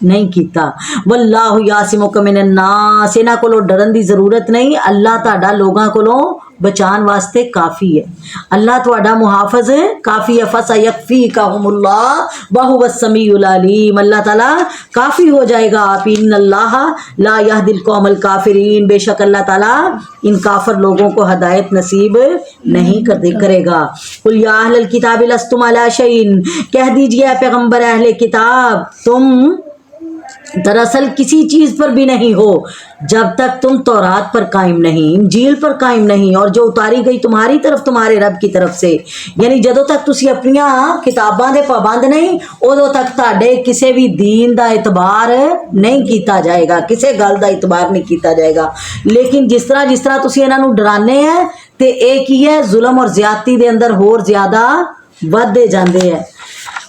نہیں کیتا. واللہ یاسمک من الناس, انہاں کولوں ڈرن دی ضرورت نہیں, اللہ تہاڈا لوگاں کولوں بچان واسطے کافی ہے, اللہ تہاڈا محافظ ہے, کافی ہے. فسیکفیکہم اللہ وہو السمیع العلیم, اللہ تعالیٰ کافی ہو جائے گا آپ. ان اللہ لا یہدی القوم الکافرین, بے شک اللہ تعالیٰ ان کافر لوگوں کو ہدایت نصیب نہیں کرے گا. قل یا اہل الکتاب لستم علی شیء, کہہ دیجئے اے پیغمبر اہل کتاب, تم دراصل کسی چیز پر بھی نہیں ہو جب تک تم تورات پر قائم نہیں, انجیل پر قائم نہیں, اور جو اتاری گئی تمہاری طرف تمہارے رب کی طرف سے. یعنی جدوں تک تسی اپنیاں کتاباں دے پابند نہیں ادوں تک تہاڈے کسے بھی دین دا اعتبار نہیں کیتا جائے گا, کسے گل دا اعتبار نہیں کیتا جائے گا. لیکن جس طرح تسی انہاں نوں ڈرانے ہیں تے ایک ہی ہے, ظلم اور زیادتی دے اندر ہور زیادہ ودے جاندے ہیں.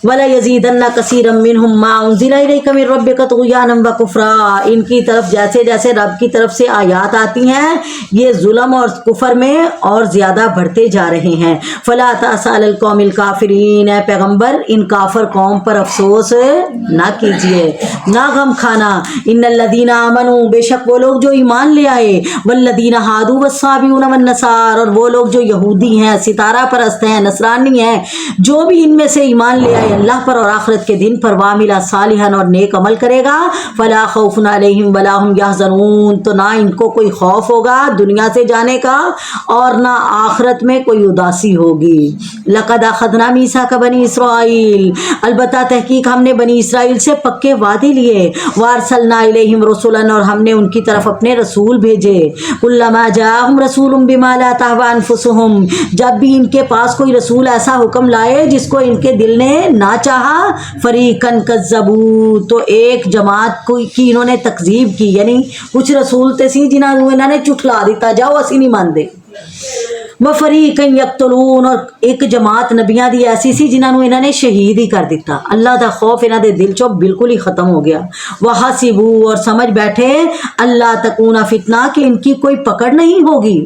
وَلَا يَزِيدَنَّ كَثِيرًا مِّنْهُمْ مَا أُنزِلَ إِلَيْكَ مِن رَّبِّكَ طُغْيَانًا وَكُفْرًا, ان کی طرف جیسے جیسے رب کی طرف سے آیات آتی ہیں یہ ظلم اور کفر میں اور زیادہ بڑھتے جا رہے ہیں. فَلَا تَأْسَ عَلَى الْقَوْمِ الْكَافِرِينَ, اے پیغمبر ان کافر قوم پر افسوس نہ کیجیے, نہ غم کھانا. ان الذین آمنوا, بے شک وہ لوگ جو ایمان لے آئے, والذین ہادوا والصابئون والنصارى, اور وہ لوگ جو یہودی ہیں, ستارہ پرست ہیں, نصرانی ہیں, جو بھی ان میں سے ایمان لے آئے اللہ پر اور آخرت کے دن پر, وعمل صالحا, اور نیک عمل کرے گا, فلا خوف علیہم ولا هم یحزنون, تو نہ ان کو کوئی خوف ہوگا دنیا سے جانے کا اور نہ آخرت میں کوئی اداسی ہوگی. لقد اخذنا میثاق بنی اسرائیل, البتہ تحقیق ہم نے بنی اسرائیل سے پکے وعدے لیے. وارسلنا الیہم رسلا, اور ہم نے ان کی طرف اپنے رسول بھیجے. کلما جاءہم رسول بما لا تهوى انفسہم, جب بھی ان کے پاس کوئی رسول ایسا حکم لائے جس کو ان کے دل نے نہ چاہا, فریقاً کذبوا, تو ایک جماعت کی انہوں نے تکذیب کی, یعنی کچھ رسول تے سی جنہاں نوں انہوں نے جھٹلا دیتا, جاؤ اسی نہیں مانتے. وفریقاً یقتلون, اور ایک جماعت نبیاں دی ایسی سی جنہاں نوں انہوں نے شہید ہی کر دیتا. اللہ دا خوف انہاں دے دل چوں بالکل ہی ختم ہو گیا. وحسبوا, اور سمجھ بیٹھے, اللہ تکون فتنہ, کہ ان کی کوئی پکڑ نہیں ہوگی.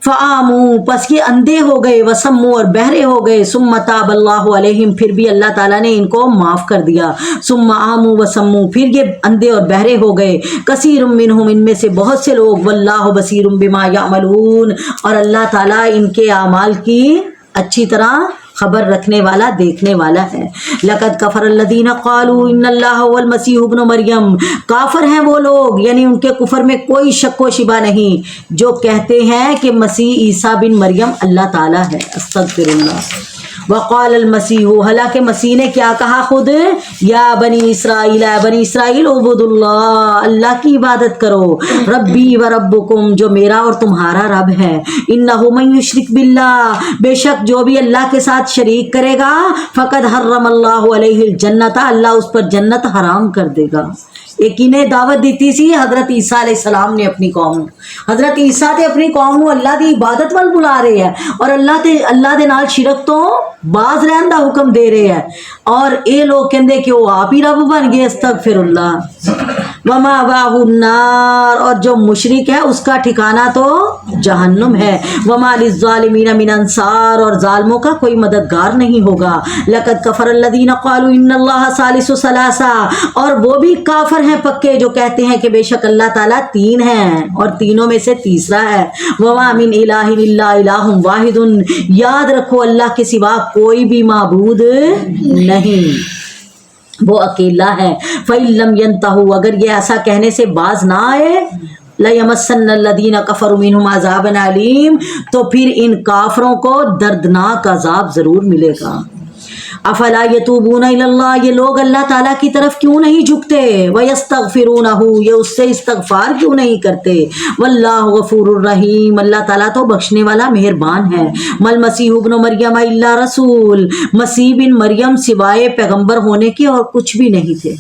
فآموا, پس یہ اندھے ہو گئے, وسموا, اور بہرے ہو گئے. ثم تاب اللہ علیہم, پھر بھی اللہ تعالیٰ نے ان کو معاف کر دیا. ثم آموا وسموا, پھر یہ اندھے اور بہرے ہو گئے. کثیر منہم, ان میں سے بہت سے لوگ. واللہ بصیر بما یعملون, اور اللہ تعالیٰ ان کے اعمال کی اچھی طرح خبر رکھنے والا, دیکھنے والا ہے. لقد کفر الذین قالوا ان اللہ هو المسیح ابن مریم, کافر ہیں وہ لوگ, یعنی ان کے کفر میں کوئی شک و شبہ نہیں, جو کہتے ہیں کہ مسیح عیسیٰ بن مریم اللہ تعالیٰ ہے. استغفر اللہ. وقال المسیح, حالانکہ مسیح نے کیا کہا خود, یا بنی اسرائیل, اے بنی اسرائیل, عبد اللہ, اللہ کی عبادت کرو. ربی و ربکم, جو میرا اور تمہارا رب ہے. انہ من یشرک باللہ, بے شک جو بھی اللہ کے ساتھ شریک کرے گا, فقد حرم اللہ علیہ الجنت, اللہ اس پر جنت حرام کر دے گا. ایک انہیں دعوت دیتی سی حضرت عیسیٰ علیہ السلام نے اپنی قوم. حضرت عیسیٰ تے اپنی قوم اللہ دی عبادت وال بلا رہے ہیں, اور اللہ دے نال شرک تو باز رہن دا حکم دے رہے ہیں, اور اے لوگ کہندے کہ وہ آپ ہی رب بن گئے. استغفر اللہ. ومأواہ النار, اور جو مشرک ہے اس کا ٹھکانہ تو جہنم ہے. وما للظالمین من انصار, اور ظالموں کا کوئی مددگار نہیں ہوگا. لقد کفر الذین قالوا ان اللہ ثالث ثلاثہ, اور وہ بھی کافر ہیں پکے جو کہتے ہیں کہ بے شک اللہ تعالیٰ تین ہیں اور تینوں میں سے تیسرا ہے. وما من الہ الا الہ واحد, یاد رکھو اللہ کے سوا کوئی بھی معبود نہیں, وہ اکیلا ہے. فَإِن لَّمْ يَنْتَهُوا, اگر یہ ایسا کہنے سے باز نہ آئے, لَيَمَسَّنَّ الَّذِينَ كَفَرُوا مِنْهُمْ عَذَابٌ عَلِيمٌ, تو پھر ان کافروں کو دردناک عذاب ضرور ملے گا. افلا یتوبون الی اللہ, یہ لوگ اللہ تعالیٰ کی طرف کیوں نہیں جھکتے. ویستغفرونہ, یہ اس سے استغفار کیوں نہیں کرتے. واللہ غفور الرحیم, اللہ تعالیٰ تو بخشنے والا مہربان ہے. مل مسیح ابن مریم الا رسول, مسیح بن مریم سوائے پیغمبر ہونے کے اور کچھ بھی نہیں تھے,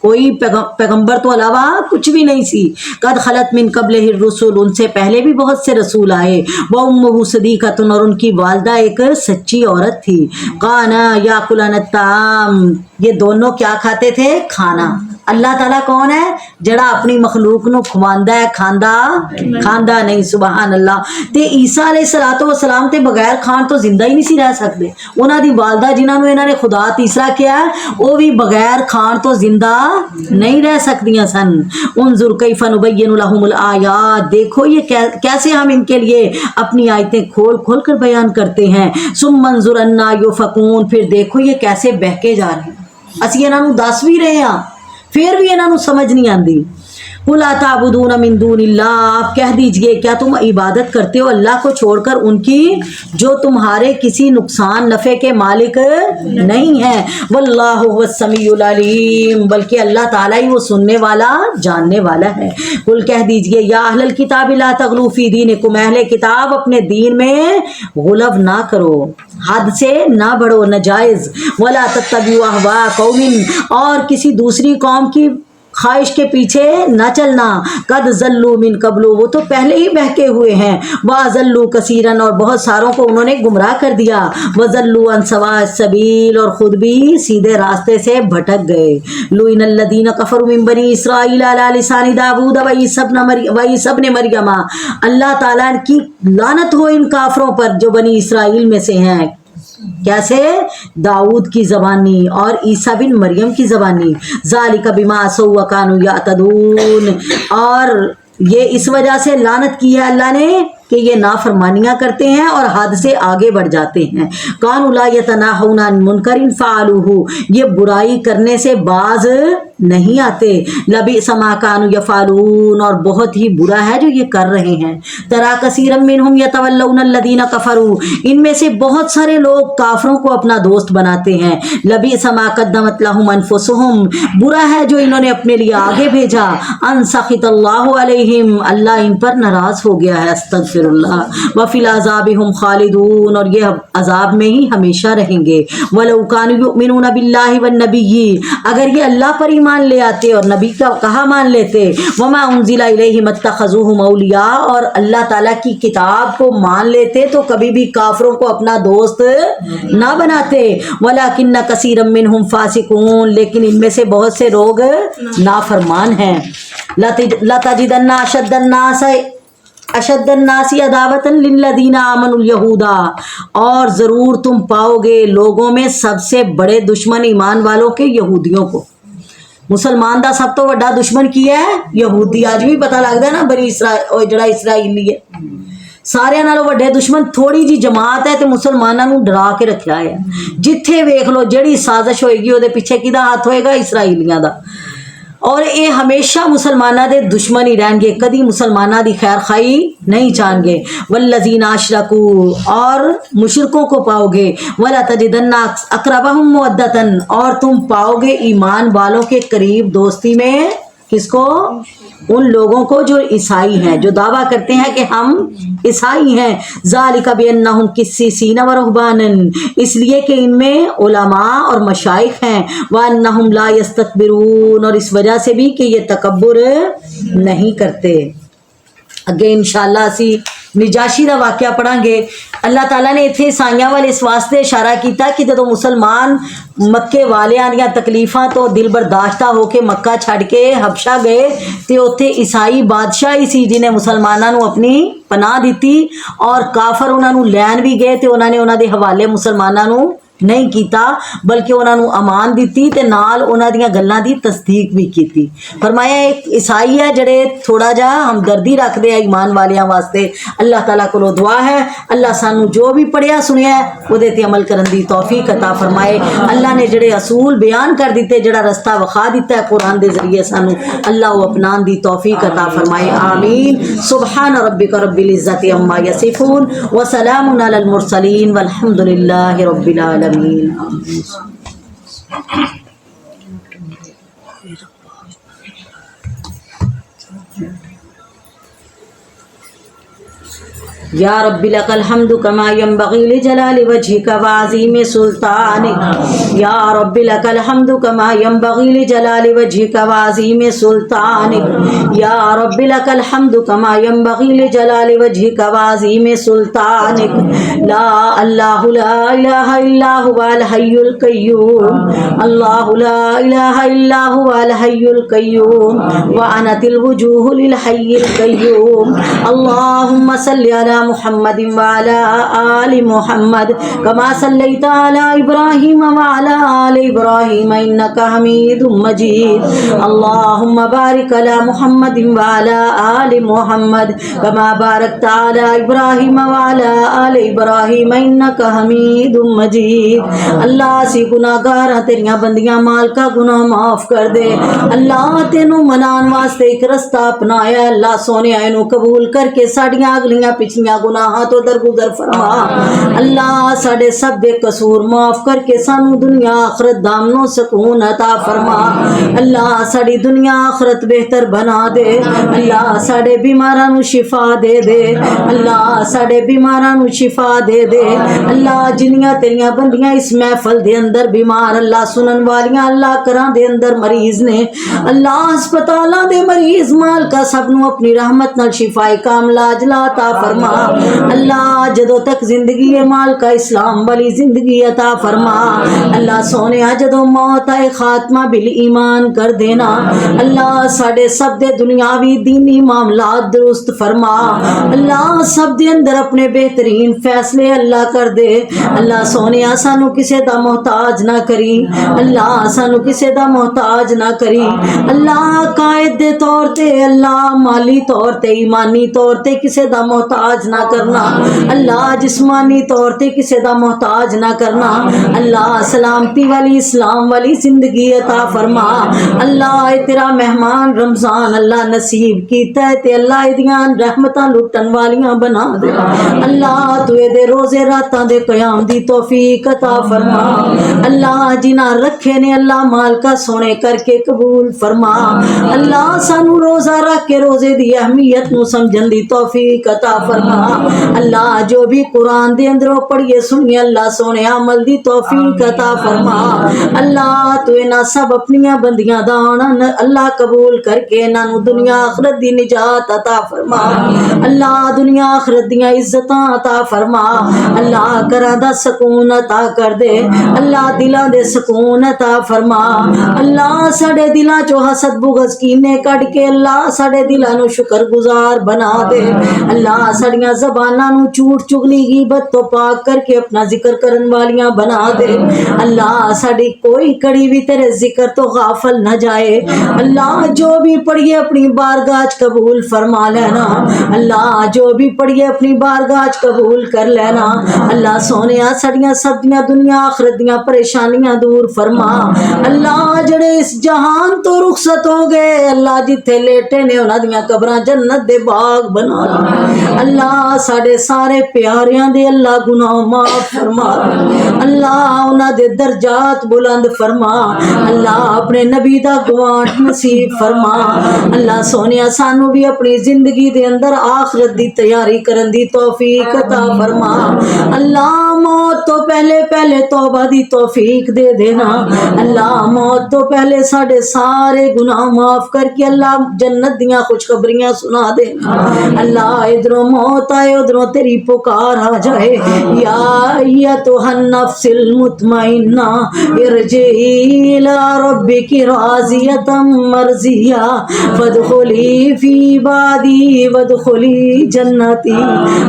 کوئی پیغمبر تو علاوہ کچھ بھی نہیں سی. قد خلت من قبلہ الرسل, ان سے پہلے بھی بہت سے رسول آئے. وامہ صدیقۃ, اور ان کی والدہ ایک سچی عورت تھی. کانا یاکلان الطعام, یہ دونوں کیا کھاتے تھے, کھانا. اللہ تعالیٰ کون ہے؟ جڑا اپنی مخلوق نو کھواندا ہے کھاندا نہیں. سبحان اللہ. تے عیسیٰ علیہ الصلوۃ والسلام تے بغیر کھان تو زندہ ہی نہیں سی رہ سکتے. انہاں دی والدہ جنہاں نو انہاں نے خدا تیسرا کیا ہے وہ بھی بغیر کھان تو زندہ نہیں رہ سکتیاں سن. انظر کیف نبین لهم الآیات، دیکھو یہ کیسے ہم ان کے لیے اپنی آیتیں کھول کھول کر بیان کرتے ہیں. ثم انظر انا یؤفکون، پھر دیکھو یہ کیسے بہکے جا رہے ہیں. اسی انہاں نو دس بھی رہے ہیں پھر بھی انہاں نو سمجھ نہیں آندی. قل اتعبدون من دون اللہ، آپ کہہ دیجئے کیا تم عبادت کرتے ہو اللہ کو چھوڑ کر ان کی جو تمہارے کسی نقصان نفع کے مالک نہیں ہیں. واللہ هو السمیع العلیم، بلکہ اللہ تعالیٰ ہی وہ سننے والا جاننے والا ہے. قل کہہ دیجئے یا اہل الکتاب لا تغلوا فی دینکم، اہل کتاب اپنے دین میں غلو نہ کرو، حد سے نہ بڑھو ناجائز. ولا تتبعوا اہواء قوم، اور کسی دوسری قوم کی خواہش کے پیچھے نہ چلنا. قد ضلوا من قبل، وہ تو پہلے ہی بہکے ہوئے ہیں. واضلوا کثیرا، اور بہت ساروں کو انہوں نے گمراہ کر دیا. وضلوا عن سواء السبیل، اور خود بھی سیدھے راستے سے بھٹک گئے. لعن الذین کفروا من بنی اسرائیل علی لسان داؤد وعیسی ابن مریم، اللہ تعالیٰ کی لعنت ہو ان کافروں پر جو بنی اسرائیل میں سے ہیں. کیسے؟ داؤد کی زبانی اور عیسیٰ بن مریم کی زبانی. ذالک بما عصوا وکانوا یعتدون، اور یہ اس وجہ سے لعنت کی ہے اللہ نے کہ یہ نافرمانیاں کرتے ہیں اور حد سے آگے بڑھ جاتے ہیں. کانوا لا یتناہون عن منکر فعلوہ، یہ برائی کرنے سے باز نہیں آتے. لبئس ما کانوا یفعلون، اور بہت ہی برا ہے جو یہ کر رہے ہیں. ترى کثیرا منہم یتولون الذین کفروا، ان میں سے بہت سارے لوگ کافروں کو اپنا دوست بناتے ہیں. لبئس ما قدمت لهم انفسہم، برا ہے جو انہوں نے اپنے لیے آگے بھیجا. ان سخط اللہ علیہم، اللہ ان پر ناراض ہو گیا ہے. استغفر اللہ. وفی العذاب ہم خالدون، اور یہ عذاب میں ہی ہمیشہ رہیں گے. ولو کانوا یؤمنون باللہ والنبی، اگر یہ اللہ پر ایمان لے آتے اور نبی کا کہا مان لیتے. وما انزل الیہم اتخذوہم اولیاء، اور اللہ تعالیٰ کی کتاب کو مان لیتے تو کبھی بھی کافروں کو اپنا دوست نہ بناتے. ولکن کثیرا منہم فاسقون، لیکن ان میں سے بہت سے لوگ نافرمان ہیں. لتجدن اشد الناس عداوۃ للذین آمنوا اليہود، اور ضرور تم پاؤ گے لوگوں میں سب سے بڑے دشمن ایمان والوں کے یہودیوں کو. مسلمان دا سب تو بڑا دشمن کی ہے یہودی. آج بھی پتہ لگتا ہے نا بنی اسرائیل جڑا اسرائیلی ہے، سارے نالوں وڈے دشمن تھوڑی جی جماعت ہے تے مسلمانوں نو ڈرا کے رکھیا ہے. جتھے ویکھ لو جڑی سازش ہوئے گی وہ دے پیچھے کدا ہاتھ ہوئے گا؟ اسرائیلیاں دا. اور یہ ہمیشہ مسلمانہ دے دشمن ہی رہن گے، کدی مسلمانہ دی خیر خائی نہیں چاہیں گے. والذین اشرکوا، اور مشرکوں کو پاؤ گے. ولا تجدن اقربہم مودۃ، اور تم پاؤ گے ایمان والوں کے قریب دوستی میں کس کو؟ ان لوگوں کو جو عیسائی ہیں، جو دعویٰ کرتے ہیں کہ ہم عیسائی ہیں. ذالک بانہم قسیسین ورہبانا، اس لیے کہ ان میں علماء اور مشائخ ہیں. وانہم لا یستکبرون، اور اس وجہ سے بھی کہ یہ تکبر نہیں کرتے. اگے انشاءاللہ اسی نجاشی دا واقعہ پڑھیں گے. اللہ تعالیٰ نے اتنے عیسائیاں والے اس واسطے اشارہ کیتا کہ جدو مسلمان مکے والیاں دیاں تکلیفاں تو دل برداشتہ ہو کے مکہ چھڑ کے حبشہ گئے تے اوتھے عیسائی بادشاہ ہی سی جنہیں مسلمانوں نو اپنی پناہ دیتی، اور کافر انہاں نو لین بھی گئے تے انہاں نے انہاں دے حوالے مسلمانوں نو نہیں کیتا بلکہ انہاں نو امان دیتی تے نال انہاں دیاں گلاں دی تصدیق بھی کیتی. فرمایا ایک عیسائی ہے جڑے تھوڑا جا ہمدردی رکھ دے ایمان والیاں واسطے. اللہ تعالیٰ کو دعا ہے اللہ سانو جو بھی پڑھیا سنیا ہے وہ تے عمل کرن دی توفیق عطا فرمائے. اللہ نے جڑے اصول بیان کر دیتے، جڑا رستہ وکھا دیتا ہے قرآن دے ذریعے سانو، اللہ وہ اپنان دی توفیق عطا فرمائے. آمین. سبحان ربک رب العزت عما یصفون وسلام علی المرسلین والحمد للہ رب العالمین. آمین. یا رب لک الحمد کما ینبغی لجلال وجهک وعظیم سلطانک یا رب لک الحمد کما ینبغی لجلال وجهک وعظیم سلطانک یا رب لک الحمد کما ینبغی لجلال وجهک وعظیم سلطانک لا اللہ لا الہ الا هو الحی القیوم اللہ لا الہ الا هو الحی القیوم وعنت الوجوہ للحی القیوم اللہم صلی علی محمد وعلى آل محمد كما صليت على إبراهيم وعلى آل إبراهيم إنك حميد مجيد اللهم بارك على محمد وعلى آل محمد كما باركت على إبراهيم وعلى آل إبراهيم إنك حميد مجيد اللہ سے گناہ گار تیریاں بندیاں مال کا گناہ معاف کر دے اللہ تینوں منان واسطے ایک رستہ اپنایا اللہ سونے اینو قبول کر کے ساڑیاں اگلیاں پچھلیاں گناہاں تو درگزر فرما اللہ ساڑے سب بے قصور معاف کر کے سانو دنیا آخرت دامنوں سکون عطا فرما اللہ ساڑی دنیا آخرت بہتر بنا دے اللہ ساڑے بیمارانو شفا دے دے اللہ ساڑے بیمارانو شفا دے دے اللہ جنیاں تیریاں بندیاں اس محفل دے اندر بیمار اللہ سنن والیاں اللہ کران دے اندر مریض نے اللہ ہسپتالاں دے مریض مال کا سب نو اپنی رحمت نال شفائے کاملہ عاجلہ عطا فرما اللہ جدو تک زندگی ہے مال کا اسلام والی زندگی عطا فرما اللہ سونے جدو موت آئے خاتمہ بالایمان کر دینا اللہ ساڑے سب دے دنیاوی دینی معاملات درست فرما اللہ سب دے اندر اپنے بہترین فیصلے اللہ کر دے اللہ سونے سانو کسے دا محتاج نہ کری اللہ سانو کسے دا محتاج نہ کری اللہ قائد دے طور تے اللہ مالی طور تے ایمانی طور تے کسے دا محتاج نہ کرنا اللہ جسمانی طور تے کسے دا محتاج نہ کرنا اللہ سلامتی والی اسلام والی زندگی عطا فرما اللہ تیرا مہمان رمضان اللہ نصیب کیتا ہے تے اللہ دیاں رحمتاں لٹن والیاں بنا دے اللہ تو دے روزے راتاں دے قیام دی توفیق عطا فرما اللہ جنہاں رکھے نے اللہ مال کا سونے کر کے قبول فرما اللہ سانو روزہ رکھ کے روزے دی اہمیت نو سمجھن دی توفیق عطا فرما اللہ جو بھی قرآن دے اندروں پڑھیے سنیے اللہ سونے عمل دی توفیق عطا فرما اللہ تو انہاں سب اپنیاں بندیاں دانا اللہ قبول کر کے انہاں نو دنیا آخرت دی نجات عطا فرما اللہ دنیا آخرت دیاں عزتاں عطا فرما اللہ گھراں دا سکون عطا کر دے اللہ دلاں دے سکون عطا فرما اللہ ساڑے دلاں چو حسد بغض کینے کٹ کے اللہ ساڑے دلاں نو شکر گزار بنا دے اللہ ساڑیاں زباناں نو جھوٹ چغلی غیبت تو پاک کر کے اپنا ذکر کرن والیاں بنا دے اللہ ساڑی کوئی کڑی بھی تیرے ذکر تو غافل نہ جائے اللہ جو بھی پڑھیے اپنی بارگاہ قبول فرما لینا اللہ جو بھی پڑھیے اپنی بارگاہ قبول کر لینا اللہ سونے ساڑیاں سب دیاں دنیا آخرت دیاں پریشانیاں دور فرما اللہ جڑے اس جہان تو رخصت ہو گئے اللہ جتھے لیٹے نے انہاں دیاں قبراں جنت دے باغ بنا اللہ ساڑے سارے پیاریاں دے اللہ گناہ معاف فرما اللہ انہاں دے درجات بلند فرما اللہ اپنے نبی دا گوانٹ نصیب فرما اللہ سونیا سانو بھی اپنی زندگی دے اندر آخرت دی تیاری کرن دی توفیق عطا فرما اللہ موت تو پہلے توبہ دی توفیق دے دینا اللہ موت تو پہلے ساڑے سارے گناہ معاف کر کے اللہ جنت دیاں خوشخبریاں سنا دینا اللہ ادھروں موت آئے ادھروں تیری پکار آ جائے یا ایتھا النفس المطمئنہ ارجعی الی ربک راضیۃ مرضیہ فادخلی فی عبادی وادخلی جنتی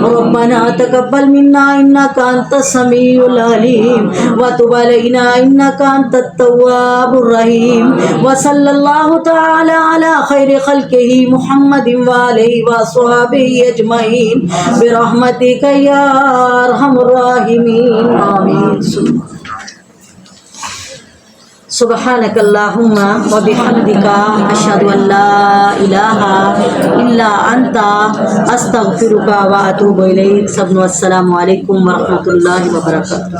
ربنا تقبل منا انک انت السمیع العلیم وتب علینا انک انت التواب الرحیم وصلی اللہ تعالی علی خیر خلقہ محمد وآلہ وصحبہ اجمعین برحمتک یا ارحم الراحمین آمین سبحانک اللہم و بحمدک اشہد ان لا الہ الا انت استغفرک و اتوب الیک. سب السلام علیکم ورحمۃ اللہ وبرکاتہ.